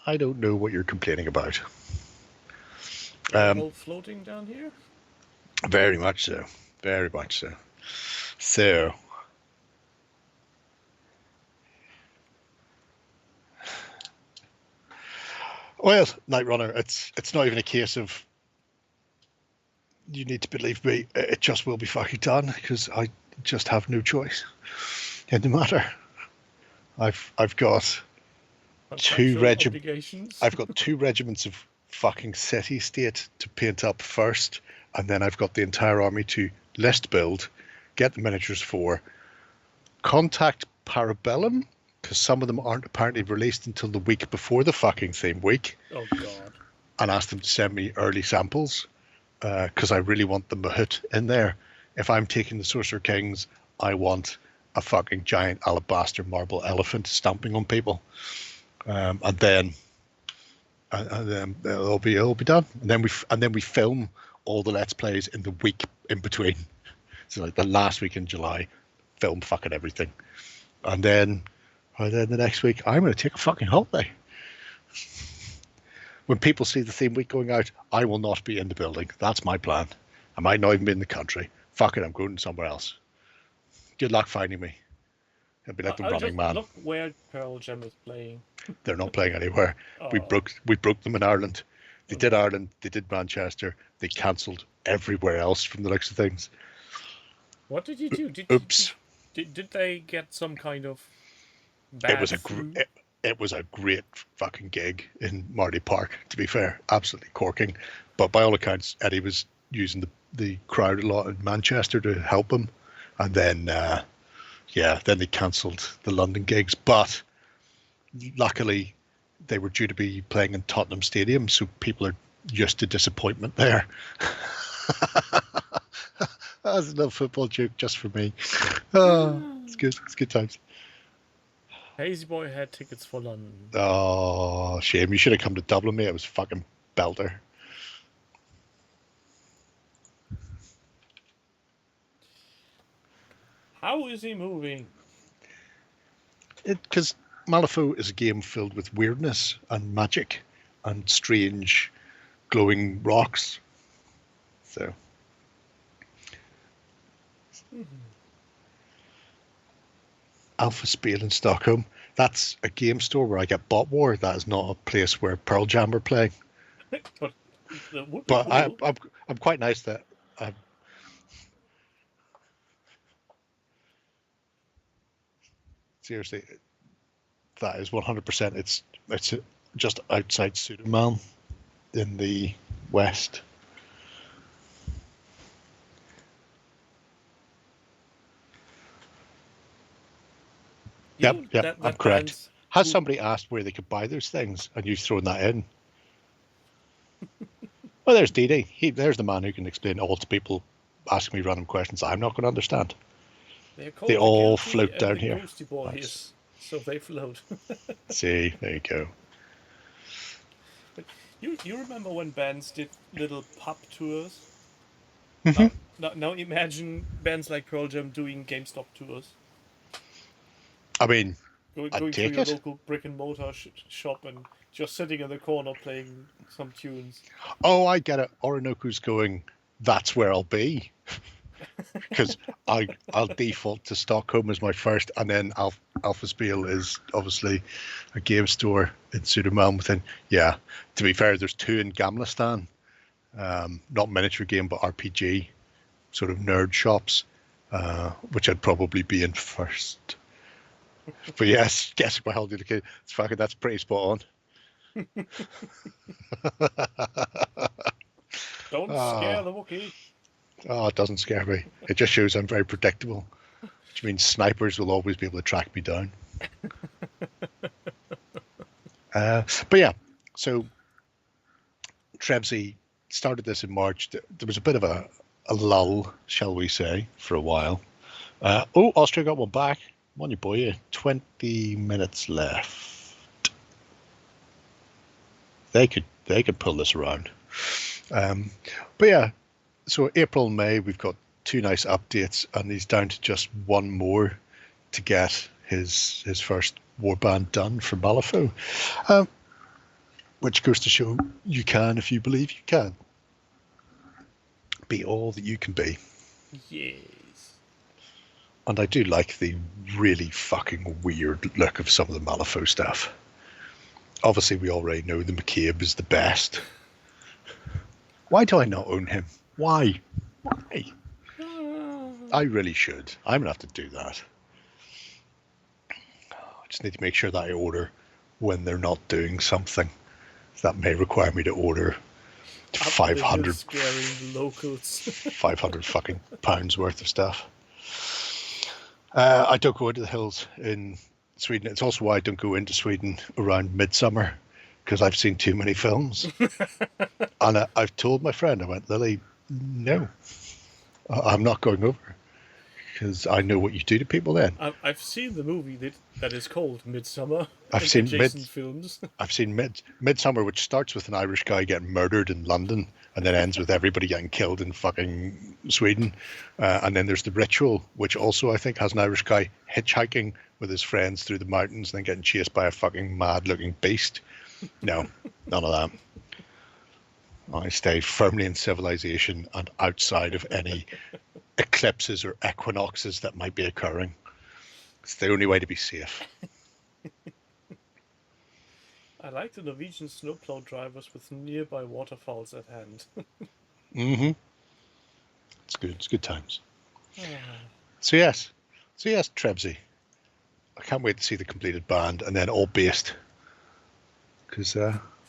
I don't know what you're complaining about. All floating down here? Very much so. Very much so. So... Well, Night Runner, it's not even a case of you need to believe me. It just will be fucking done because I just have no choice in the matter. I've got two regiments. I've got 2 regiments of fucking city state to paint up first, and then I've got the entire army to list build, get the miniatures for, contact Parabellum, because some of them aren't apparently released until the week before the fucking theme week. Oh god. And ask them to send me early samples, because I really want the Mahout in there. If I'm taking the Sorcerer Kings, I want a fucking giant alabaster marble elephant stamping on people, and then it'll be done. And then we film all the Let's Plays in the week in between. So like the last week in July, film fucking everything, and then the next week I'm going to take a fucking holiday. When people see the theme week going out, I will not be in the building. That's my plan. I might not even be in the country. Fuck it, I'm going somewhere else. Good luck finding me. It'll be like the Running Man. Look where Pearl Jam is playing. They're not playing anywhere. Oh. We broke them in Ireland. They did Ireland. They did Manchester. They cancelled everywhere else from the looks of things. What did you do? Oops. Did they get some kind of bad It was a great fucking gig in Marley Park, to be fair. Absolutely corking. But by all accounts, Eddie was using the crowd a lot in Manchester to help him. And then, then they cancelled the London gigs. But luckily, they were due to be playing in Tottenham Stadium, so people are used to disappointment there. That's a little football joke just for me. Oh, it's good. It's good times. Hazy Boy had tickets for London. Oh, shame. You should have come to Dublin, mate. It was fucking belter. How is he moving? Because Malifaux is a game filled with weirdness and magic and strange glowing rocks. So... Alpha Spiel in Stockholm. That's a game store where I get Bot War. That is not a place where Pearl Jam are playing. But that would be But cool. I'm quite nice that seriously, that is 100%. It's just outside Sudermalm in the west. Yep, I'm correct. Has somebody asked where they could buy those things, and you've thrown that in? Well, there's Dee. There's the man who can explain all to people asking me random questions I'm not going to understand. They all float down here. Boys, nice. So they float. See, there you go. But you remember when bands did little pub tours? Mm-hmm. Now imagine bands like Pearl Jam doing GameStop tours. I mean, going to your local brick and mortar shop and just sitting in the corner playing some tunes. Oh, I get it. Orinoco's going, that's where I'll be. Because I'll default to Stockholm as my first, and then Alpha Spiel is obviously a game store in Sudermalm within. Yeah, to be fair, there's two in Gamlistan. Not miniature game, but RPG, sort of nerd shops, which I'd probably be in first. But yes, guess what I'll do. That's pretty spot on. Don't scare the Wookiee. Oh, it doesn't scare me. It just shows I'm very predictable, which means snipers will always be able to track me down. But yeah, so Trebsy started this in March. There was a bit of a lull, shall we say, for a while. Austria got one back. Come on, you boy. 20 minutes left. They could pull this around. But yeah, so April and May, we've got two nice updates, and he's down to just one more to get his first warband done for Malifaux. Which goes to show you can, if you believe you can, be all that you can be. Yes. And I do like the really fucking weird look of some of the Malifaux stuff. Obviously, we already know the McCabe is the best. Why do I not own him? Why? I really should. I'm going to have to do that. I just need to make sure that I order when they're not doing something. That may require me to order 500 scaring locals. 500 fucking pounds worth of stuff. I don't go into the hills in Sweden. It's also why I don't go into Sweden around midsummer, because I've seen too many films. And I've told my friend, I went, Lily, no, I'm not going over, because I know what you do to people then. I've seen the movie that is called Midsummer. I've seen films. I've seen Midsummer, which starts with an Irish guy getting murdered in London and then ends with everybody getting killed in fucking Sweden. And then there's The Ritual, which also I think has an Irish guy hitchhiking with his friends through the mountains and then getting chased by a fucking mad-looking beast. No, none of that. I stay firmly in civilization and outside of any eclipses or equinoxes that might be occurring. It's the only way to be safe. I like the Norwegian snowplow drivers with nearby waterfalls at hand. Mm-hmm. It's good. It's good times. So yes, Trebsy. I can't wait to see the completed band, and then all based. Because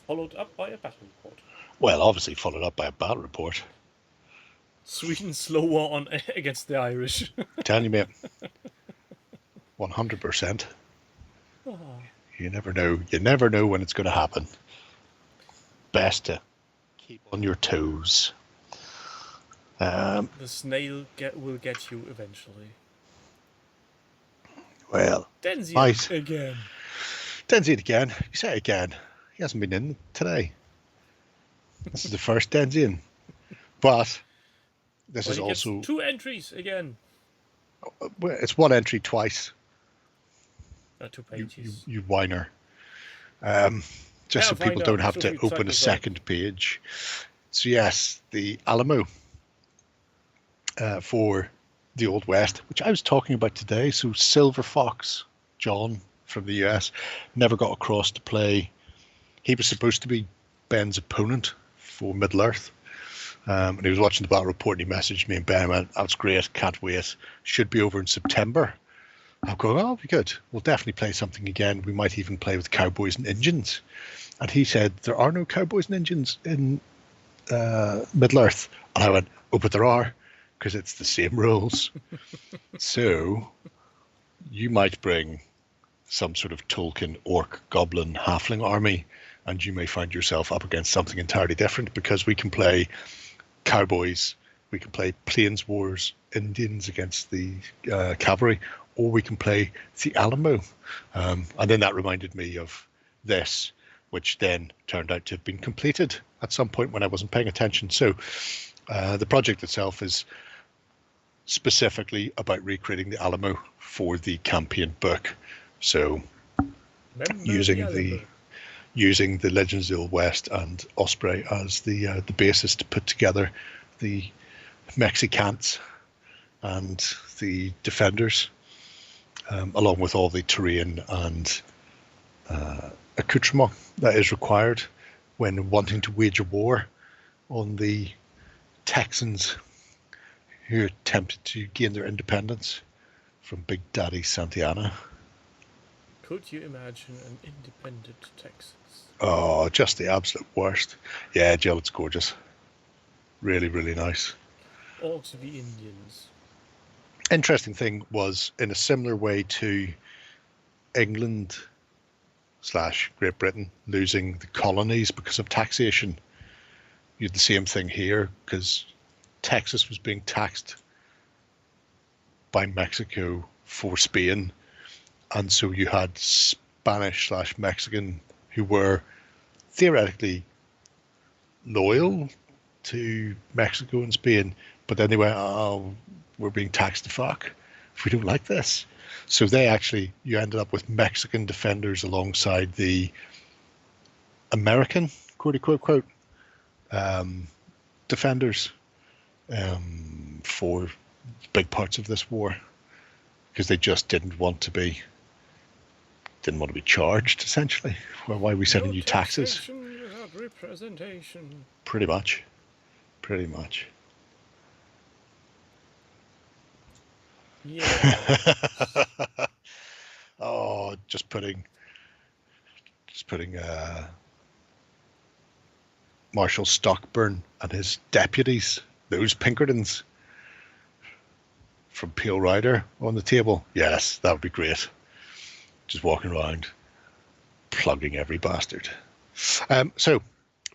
followed up by a battle report. Well, obviously followed up by a battle report. Sweden slower against the Irish. Telling you, mate. 100%. You never know. You never know when it's going to happen. Best to keep on your toes. The snail will get you eventually. Well, Denzian again. Denzian again. You say it again. He hasn't been in today. This is the first Denzian. But this is also 2 entries again. It's one entry twice. 2 pages. You whiner. Just so people don't have to open a second page. So yes, the Alamo for the Old West, which I was talking about today. So Silver Fox John from the US never got across to play. He was supposed to be Ben's opponent for Middle Earth. And he was watching the battle report and he messaged me, and Ben went, "That's great, can't wait. Should be over in September." I'm going, "Oh, be good. We'll definitely play something again. We might even play with Cowboys and Indians." And he said, "There are no Cowboys and Indians in Middle Earth." And I went, "Oh, but there are, because it's the same rules." So you might bring some sort of Tolkien, orc, goblin, halfling army, and you may find yourself up against something entirely different, because we can play Cowboys, we can play Plains Wars, Indians against the cavalry, or we can play the Alamo. And then that reminded me of this, which then turned out to have been completed at some point when I wasn't paying attention. So the project itself is specifically about recreating the Alamo for the campaign book. So using the Legends of the Old West and Osprey as the basis to put together the Mexicans and the defenders, along with all the terrain and accoutrement that is required when wanting to wage a war on the Texans who attempted to gain their independence from Big Daddy Santa Anna. Could you imagine an independent Texas? Oh, just the absolute worst. Yeah, Jill, it's gorgeous. Really, really nice. Orcs v Indians. Interesting thing was, in a similar way to England / Great Britain losing the colonies because of taxation, you had the same thing here, because Texas was being taxed by Mexico for Spain. And so you had Spanish / Mexican who were theoretically loyal to Mexico and Spain, but then they went, "Oh, we're being taxed to fuck. We don't like this." So you ended up with Mexican defenders alongside the American, quote, defenders for big parts of this war, because they just didn't want to be charged, essentially. Well, why are we sending you taxes? Without representation. Pretty much. Yeah. Oh, just putting Marshal Stockburn and his deputies, those Pinkertons from Pale Rider, on the table. Yes, that would be great. Just walking around plugging every bastard. So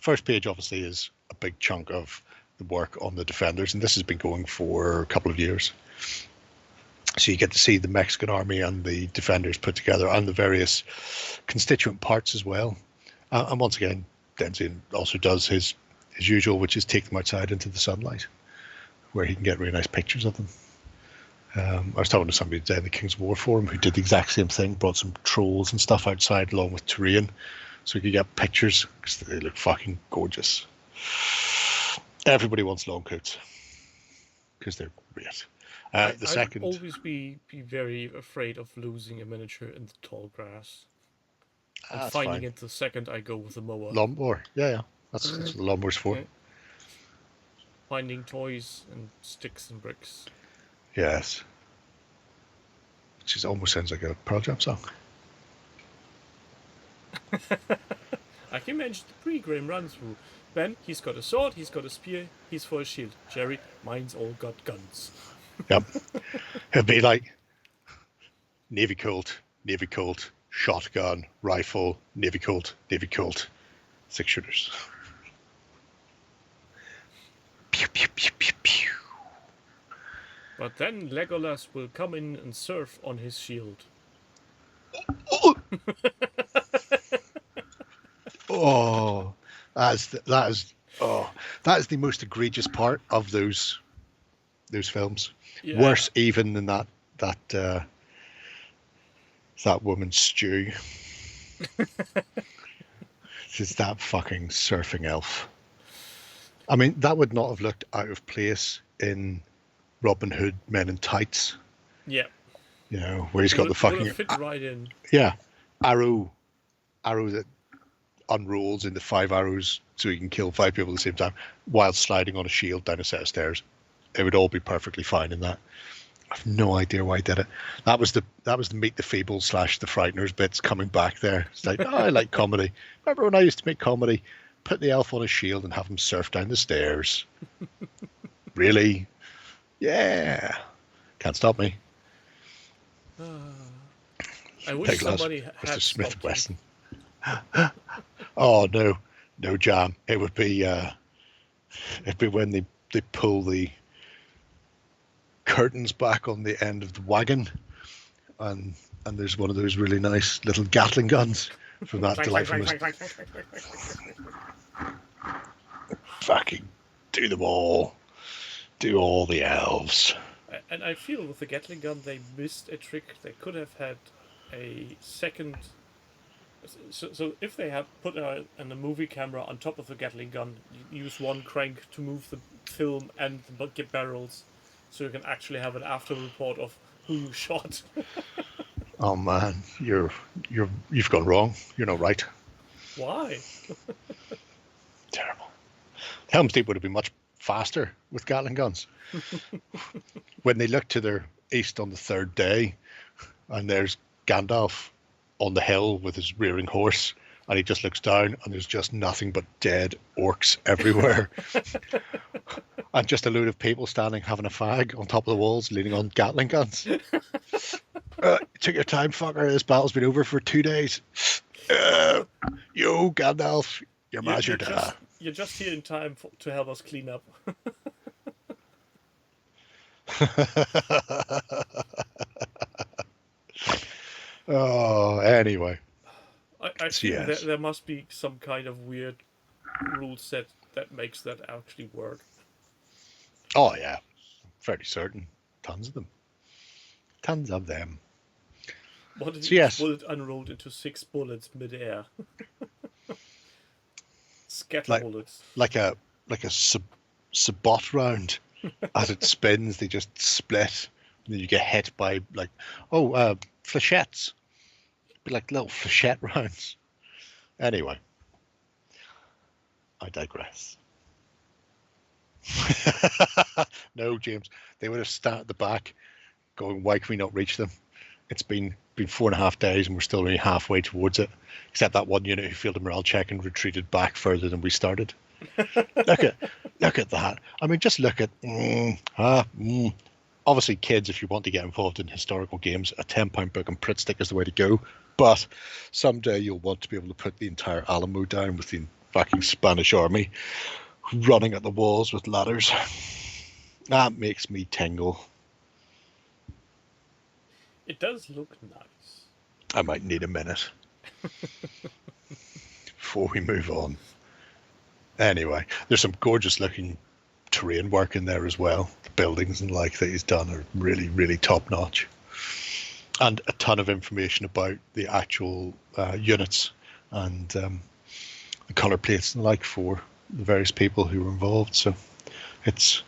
first page obviously is a big chunk of the work on the defenders, and this has been going for a couple of years. So you get to see the Mexican army and the defenders put together, and the various constituent parts as well. And once again, Denzin also does his usual, which is take them outside into the sunlight, where he can get really nice pictures of them. I was talking to somebody today in the King's War Forum who did the exact same thing, brought some trolls and stuff outside along with terrain, so you could get pictures, because they look fucking gorgeous. Everybody wants long coats, because they're great. I would always be very afraid of losing a miniature in the tall grass. And finding it the second I go with a mower. Lawnmower, yeah. That's what the lawnmower's for. Yeah. Finding toys and sticks and bricks. Yes. Which almost sounds like a Pearl Jam song. I can mention the pre-game run through. Ben, he's got a sword, he's got a spear, he's for a shield. Jerry, mine's all got guns. Yep. It'd be like Navy Colt, shotgun, rifle, Navy Colt, 6-shooters. Pew, pew, pew, pew, pew. But then Legolas will come in and surf on his shield. Oh, that is the most egregious part of those films. Yeah. Worse even than that woman's stew. It's that fucking surfing elf. I mean, that would not have looked out of place in Robin Hood Men in Tights. Yeah. You know, where he's got the fucking fit right in. Yeah, arrow that unrolls into 5 arrows so you can kill 5 people at the same time while sliding on a shield down a set of stairs. It would all be perfectly fine in that. I've no idea why I did it. That was the Meet the Feebles / the Frighteners bits coming back there. It's like, I like comedy. Remember when I used to make comedy? Put the elf on a shield and have him surf down the stairs. Really? Yeah. Can't stop me. I wish somebody had Mr. Smith stopped Wesson. Oh no, Jam. It'd be when they pull the curtains back on the end of the wagon, and there's one of those really nice little Gatling guns from that delightful. Fucking do them all. Do all the elves. And I feel with the Gatling gun they missed a trick. They could have had a second. So if they had put a movie camera on top of the Gatling gun, you use one crank to move the film and the barrels, so you can actually have an after report of who you shot. Oh man, you've gone wrong. You're not right. Why? Terrible. Helm's Deep would have been much faster with Gatling guns. When they look to their east on the 3rd day, and there's Gandalf on the hill with his rearing horse, and he just looks down, and there's just nothing but dead orcs everywhere. And just a load of people standing having a fag on top of the walls, leaning on Gatling guns. Take your time, fucker. This battle's been over for 2 days. Yo, Gandalf, you're You're just here in time to help us clean up. Oh, anyway. I feel that there must be some kind of weird rule set that makes that actually work. Oh, yeah. Fairly certain. Tons of them. Tons of them. What if each bullet unrolled into 6 bullets mid-air? Scatter bullets. Like a sabot round. As it spins, they just split. And then you get hit by, flechettes. Be like little flechette rounds. Anyway. I digress. No, James. They would have sat at the back going, why can we not reach them? It's been 4.5 days and we're still only halfway towards it. Except that one unit who failed a morale check and retreated back further than we started. Look at that. I mean, just look at... Obviously, kids, if you want to get involved in historical games, a £10 book and Pritt stick is the way to go. But someday you'll want to be able to put the entire Alamo down with the fucking Spanish army running at the walls with ladders. That makes me tingle. It does look nice. I might need a minute before we move on. Anyway, there's some gorgeous looking terrain work in there as well. The buildings and that he's done are really, really top notch. And a ton of information about the actual units and the colour plates and for the various people who were involved. So it's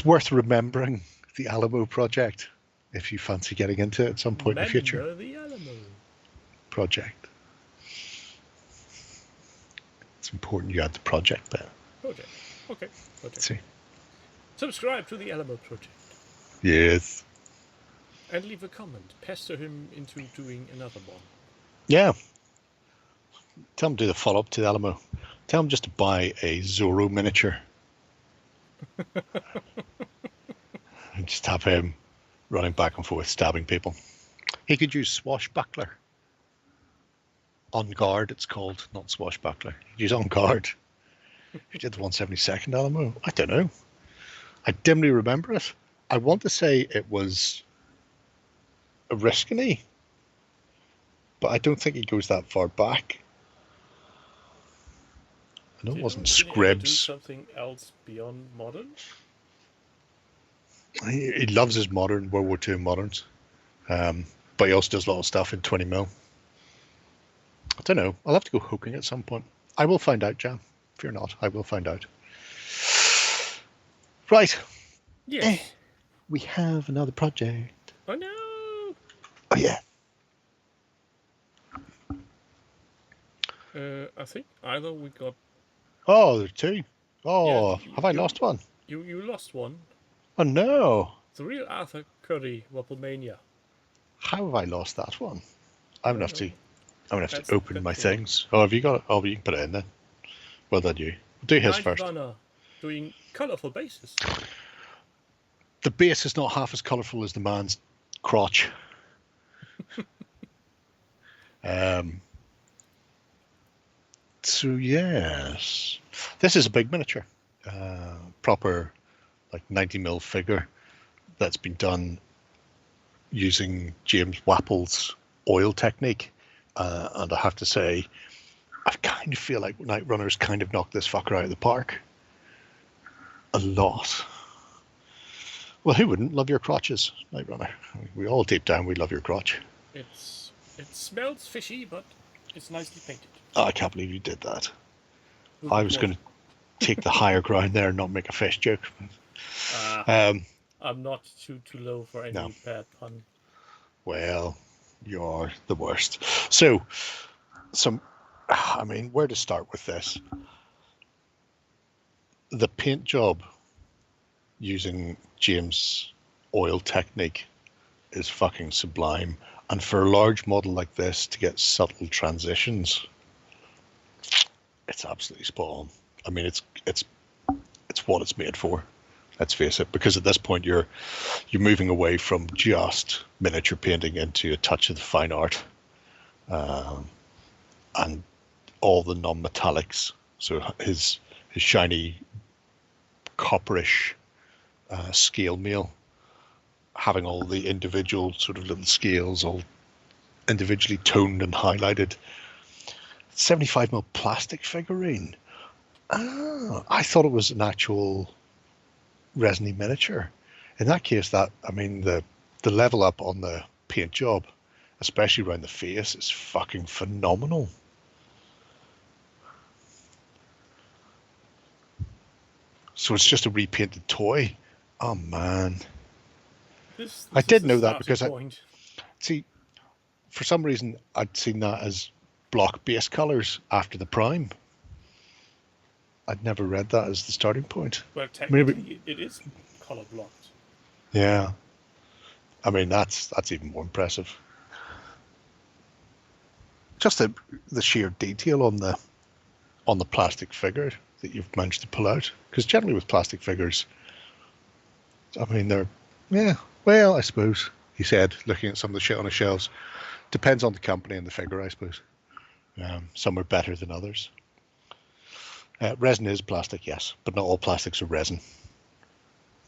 worth remembering the Alamo project if you fancy getting into it at some point in the future. The Alamo project. It's important you add the project there. Project. Okay. Let's see. Subscribe to the Alamo project. Yes. And leave a comment. Pester him into doing another one. Yeah. Tell him to do the follow-up to the Alamo. Tell him just to buy a Zorro miniature. And just have him running back and forth, stabbing people. He could use Swashbuckler. On Guard, it's called, not Swashbuckler. He'd use On Guard. Who did the 172nd Alamo? I don't know. I dimly remember it. I want to say it was Oriskany, but I don't think he goes that far back. I know it wasn't Scribs. Do something else beyond modern? He loves his modern World War II moderns, but he also does a lot of stuff in 20mm. I don't know. I'll have to go hooking at some point. I will find out, Jan. Fear not, I will find out. Right. Yeah. We have another project. Oh no! Oh yeah. I think either we got. Oh, there are two. Yeah, Oh, have I lost one? You lost one. Oh no. The real Arthur Curry Wobblemania. How have I lost that one? I I'm don't gonna know. have to open my That's the one. things. Oh, have you got it? Oh, you can put it in then. Well done, you. Do his Night first. Runner doing colourful bases. The base is not half as colourful as the man's crotch. So yes, this is a big miniature, proper like 90mm figure that's been done using James Wapple's oil technique, and I have to say, I kind of feel like Night Runner's kind of knocked this fucker out of the park a lot. Well, who wouldn't love your crotches, Night Runner? We all deep down we love your crotch. It smells fishy, but it's nicely painted. Oh, I can't believe you did that. I was going to take the higher ground there and not make a fish joke. I'm not too low for any bad pun. Well, you're the worst. So, where to start with this? The paint job using James' oil technique is fucking sublime. And for a large model like this to get subtle transitions, it's absolutely spot on. I mean, it's what it's made for. Let's face it, because at this point you're moving away from just miniature painting into a touch of the fine art, and all the non-metallics. So his shiny copperish scale mail, having all the individual sort of little scales all individually toned and highlighted. 75mm plastic figurine. I thought it was an actual resiny miniature. In that case, the level up on the paint job, especially around the face, is fucking phenomenal. So it's just a repainted toy. Oh man. This I did know that because see, for some reason I'd seen that as block base colors after the prime. I'd never read that as the starting point. Well, technically it is color blocked. Yeah. I mean, that's even more impressive. Just the sheer detail on the plastic figure that you've managed to pull out. Because generally with plastic figures, I mean, well, I suppose, he said, looking at some of the shit on the shelves, depends on the company and the figure, I suppose. Some are better than others. Resin is plastic, yes, but not all plastics are resin.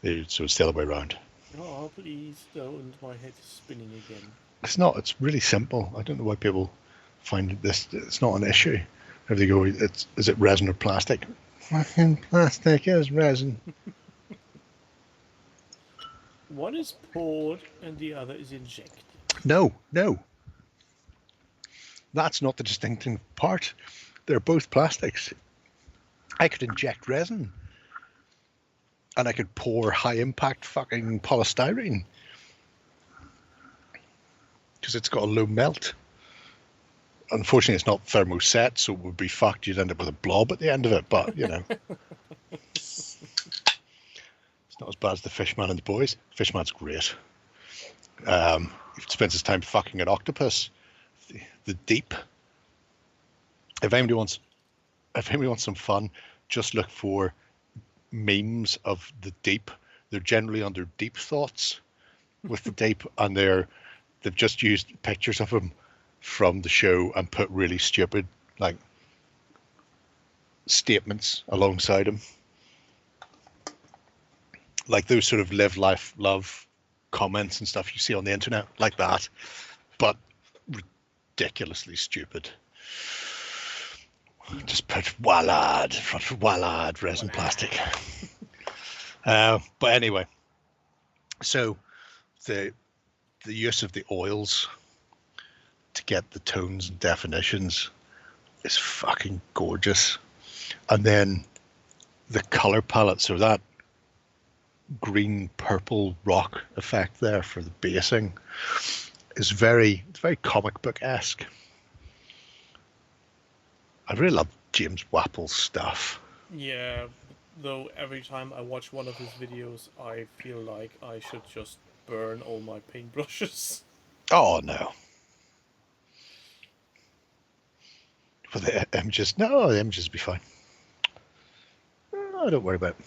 So it's the other way around. Oh, please don't. My head is spinning again. It's not. It's really simple. I don't know why people find this. It's not an issue. If they go, is it resin or plastic? Fucking plastic is resin. One is poured and the other is injected. No. That's not the distinctive part. They're both plastics. I could inject resin. And I could pour high impact fucking polystyrene. Because it's got a low melt. Unfortunately, it's not thermoset, so it would be fucked. You'd end up with a blob at the end of it, but, you know. It's not as bad as the Fishman and the boys. Fishman's great. He spends his time fucking an octopus. The deep. If anybody wants some fun, just look for memes of the deep. They're generally under deep thoughts with the deep, and they've just used pictures of him from the show and put really stupid like statements alongside him, like those sort of live, life, love comments and stuff you see on the internet, like that, but ridiculously stupid. Just put Wallad front for Wallad resin plastic. But anyway, so the use of the oils to get the tones and definitions is fucking gorgeous. And then the color palette, so that green purple rock effect there for the basing is very comic book-esque. I really love James Wapple's stuff. Yeah, though every time I watch one of his videos, I feel like I should just burn all my paintbrushes. Oh no. But the images, no, the images will be fine. Oh, don't worry about it.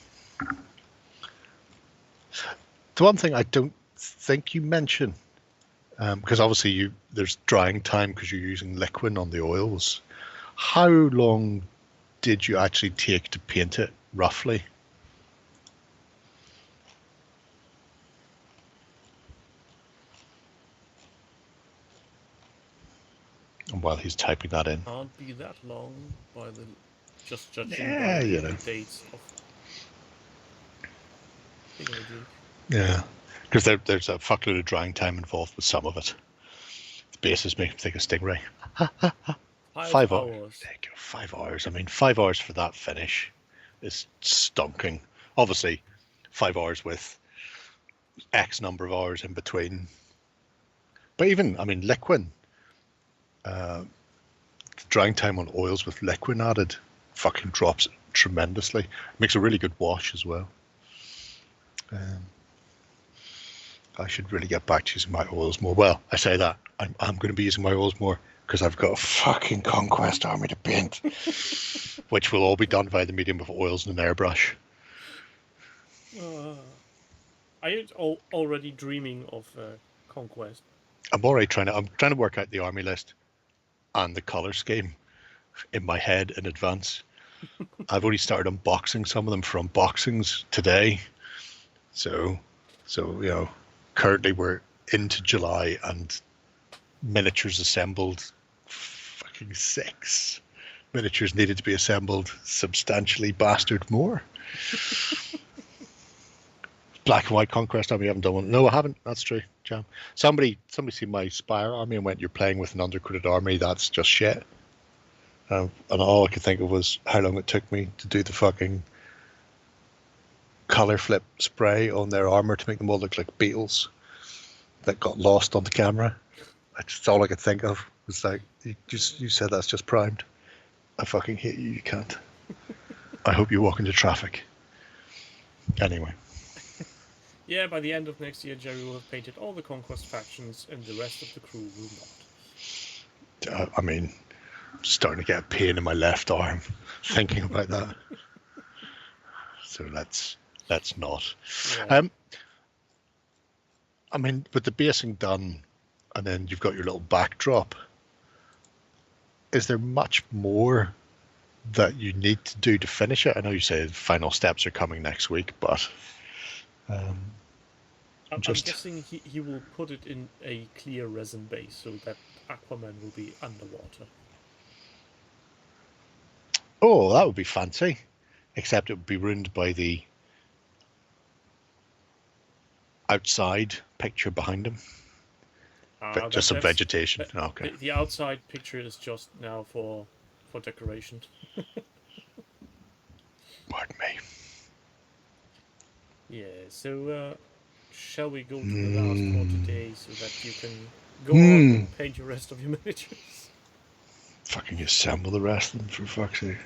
The one thing I don't think you mention, because obviously there's drying time because you're using liquid on the oils. How long did you actually take to paint it, roughly? And while he's typing that in. Can't be that long by the just judging Yeah, by you the know. dates of thingamajig. Yeah, because there's a fuckload of drying time involved with some of it. The bases make me think of Stingray. 5 hours. There you go, 5 hours. I mean, 5 hours for that finish is stonking. Obviously, 5 hours with X number of hours in between. But even, I mean, liquid, the drying time on oils with liquid added fucking drops tremendously. It makes a really good wash as well. I should really get back to using my oils more. Well, I say that. I'm going to be using my oils more because I've got a fucking Conquest army to paint, which will all be done by the medium of oils and an airbrush. I already dreaming of Conquest. I'm already trying to work out the army list and the color scheme in my head in advance. I've already started unboxing some of them for unboxings today. So currently we're into July and miniatures assembled, fucking 6 miniatures needed to be assembled, substantially bastard more. Black and white Conquest army, I haven't done one. No, I haven't. That's true, Jam. Somebody seen my Spire army and went, "You're playing with an undercoated army. That's just shit." And all I could think of was how long it took me to do the fucking color flip spray on their armor to make them all look like beetles that got lost on the camera. That's all I could think of. Was like, you said that's just primed. I fucking hate you. You can't. I hope you walk into traffic. Anyway. Yeah, by the end of next year, Jerry will have painted all the Conquest factions, and the rest of the crew will not. I mean, I'm starting to get a pain in my left arm thinking about that. So let's not. Yeah. I mean, with the basing done, and then you've got your little backdrop. Is there much more that you need to do to finish it? I know you say the final steps are coming next week, but I'm guessing he will put it in a clear resin base so that Aquaman will be underwater. Oh, that would be fancy. Except it would be ruined by the outside picture behind him. But just some vegetation. Okay. The outside picture is just now for decoration. Pardon me. Yeah, so shall we go to the last for today so that you can go on and paint the rest of your miniatures? Fucking assemble the rest of them, for fuck's sake.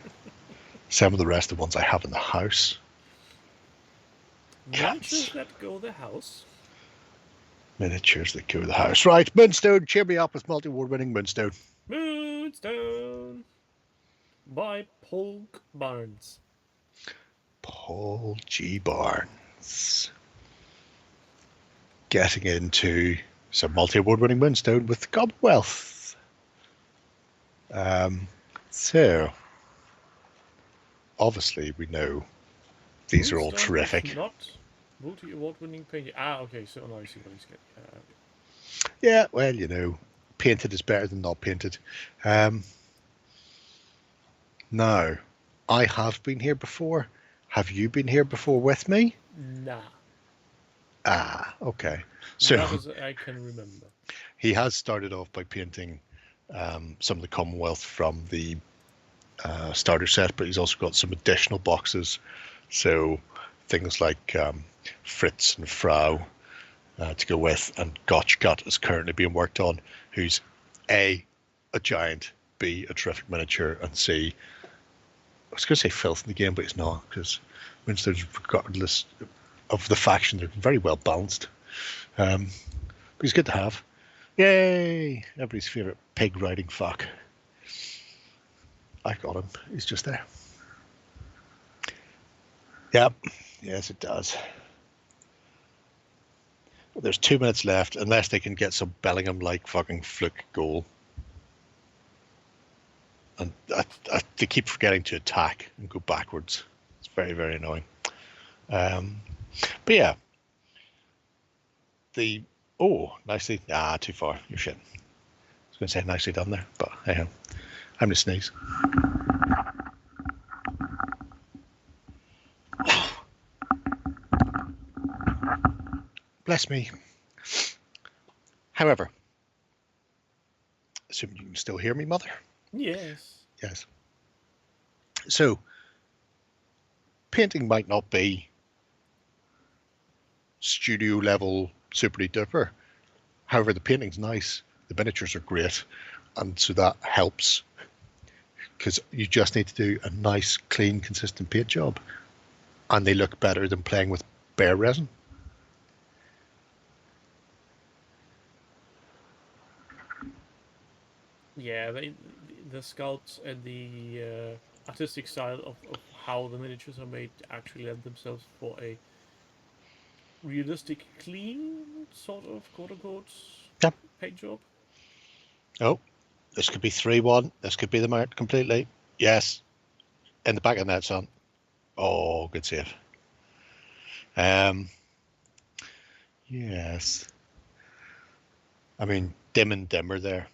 Assemble the rest of the ones I have in the house. Miniatures that go the house. Miniatures that go to the house. Right, Moonstone, cheer me up with multi-award winning Moonstone. Moonstone by Paul Barnes. Paul G. Barnes. Getting into some multi-award winning Moonstone with the Commonwealth. So, obviously we know these are all terrific. Not multi-award winning painting. Okay, so now I see what he's getting. Yeah, well, you know, painted is better than not painted. Now, I have been here before. Have you been here before with me? Nah. Ah, okay. So that was, I can remember. He has started off by painting some of the Commonwealth from the starter set, but he's also got some additional boxes. So things like Fritz and Frau to go with, and Gotchgut is currently being worked on, who's A, a giant, B, a terrific miniature, and C, I was going to say filth in the game, but it's not, because Winster's, regardless of the faction, they're very well balanced. But he's good to have. Yay! Everybody's favourite pig riding fuck. I've got him. He's just there. Yep. Yes, it does. There's 2 minutes left, unless they can get some Bellingham-like fucking fluke goal. And they keep forgetting to attack and go backwards. It's very, very annoying. But yeah. Nicely. Too far. You're shit. I was going to say nicely done there, but hey, I'm going to sneeze. Bless me. However, assuming you can still hear me, Mother? Yes. Yes. So, painting might not be studio level super duper. However, the painting's nice. The miniatures are great. And so that helps. Because you just need to do a nice, clean, consistent paint job. And they look better than playing with bare resin. Yeah, the sculpts and the artistic style of how the miniatures are made actually lend themselves for a realistic, clean sort of quote-unquote paint job. Oh, this could be 3-1. This could be the mark completely. Yes. In the back of the net, son. Oh, good save. Yes. I mean, Dim and Dimmer there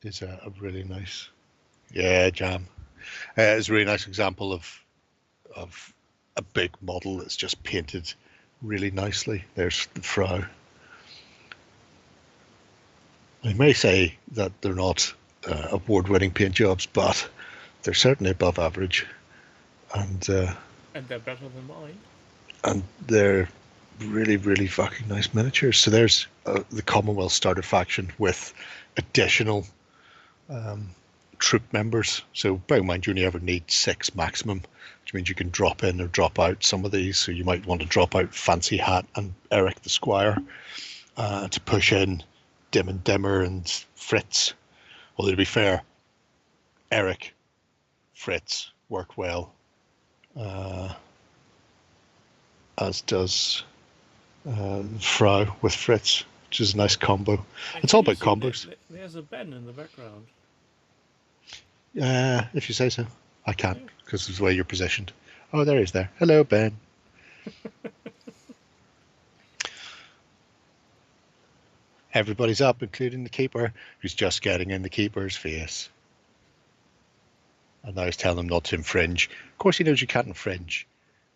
is a really nice, jam. It's a really nice example of a big model that's just painted really nicely. There's the Frau. I may say that they're not award-winning paint jobs, but they're certainly above average, and they're better than mine. And they're really, really fucking nice miniatures. So there's the Commonwealth starter faction with additional troop members. So bear in mind, you only ever need 6 maximum, which means you can drop in or drop out some of these. So you might want to drop out Fancy Hat and Eric the Squire to push in Dim and Dimmer and Fritz. Although to be fair, Eric, Fritz work well, as does Frau with Fritz, which is a nice combo. It's all about combos. There's a Ben in the background. If you say so. I can't, because of the way you're positioned. Oh, there he is there. Hello, Ben. Everybody's up, including the keeper, who's just getting in the keeper's face. And now he's telling him not to infringe. Of course he knows you can't infringe.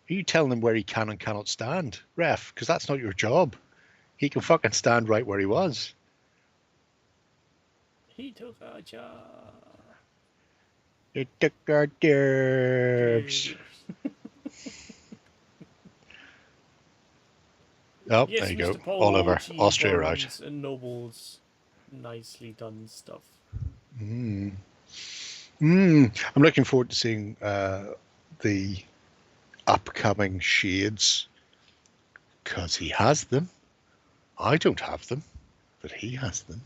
Are you telling him where he can and cannot stand, ref? Because that's not your job. He can fucking stand right where he was. He took our job. He took our jobs. Oh, yes, there you Mr. go. Paul, All over. G. Austria Barnes out. And Nobles, nicely done stuff. I'm looking forward to seeing the upcoming shades, because he has them. I don't have them, but he has them.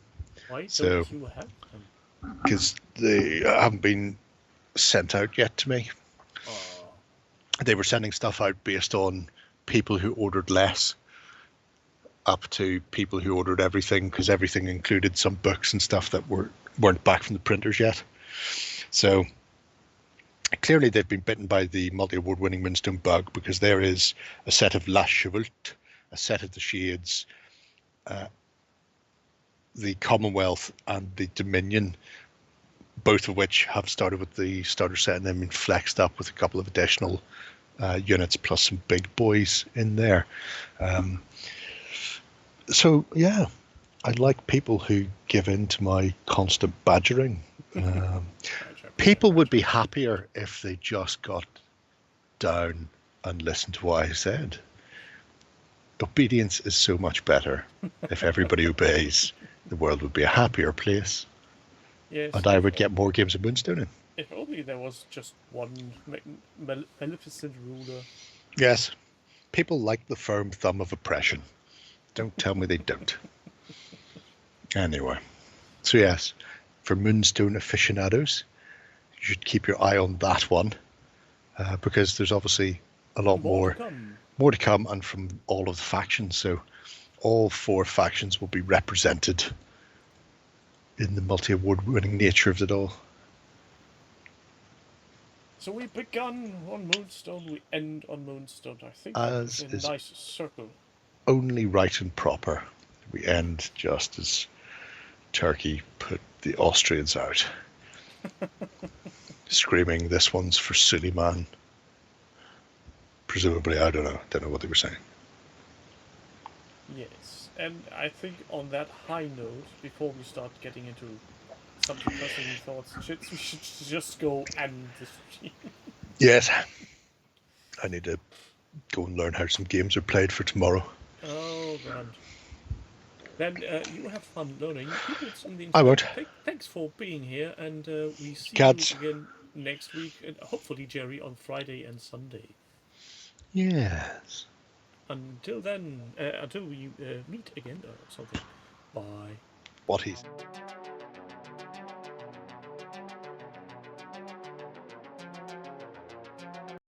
Why don't you have them? Because they haven't been sent out yet to me. Oh. They were sending stuff out based on people who ordered less, up to people who ordered everything, because everything included some books and stuff that weren't back from the printers yet. So clearly they've been bitten by the multi-award winning Moonstone bug, because there is a set of La Chevalte, a set of the Shades, the Commonwealth and the Dominion, both of which have started with the starter set and then been flexed up with a couple of additional units plus some big boys in there. So yeah, I like people who give in to my constant badgering. People would be happier if they just got down and listen to what I said. Obedience is so much better. If everybody obeys, the world would be a happier place. Yes, And I would get more games of Moonstone in. If only there was just one maleficent ruler. Yes. People like the firm thumb of oppression. Don't tell me they don't. Anyway. So yes, for Moonstone aficionados, you should keep your eye on that one. Because there's obviously a lot more to come, and from all of the factions. So all 4 factions will be represented in the multi-award winning nature of it all. So we begun on Moonstone, we end on Moonstone. I think As that's a nice circle. Only right and proper. We end just as Turkey put the Austrians out. Screaming, "This one's for Suleiman." Presumably, I don't know what they were saying. Yes, and I think on that high note, before we start getting into some depressing thoughts and shit, we should just go end the stream. Yes. I need to go and learn how some games are played for tomorrow. Oh, God. Then you have fun learning. People on the internet, I would. Thanks for being here, and we see Cats. you again next week, and hopefully, Jerry, on Friday and Sunday. Yes. Until then, until we meet again or something. Bye. What he's...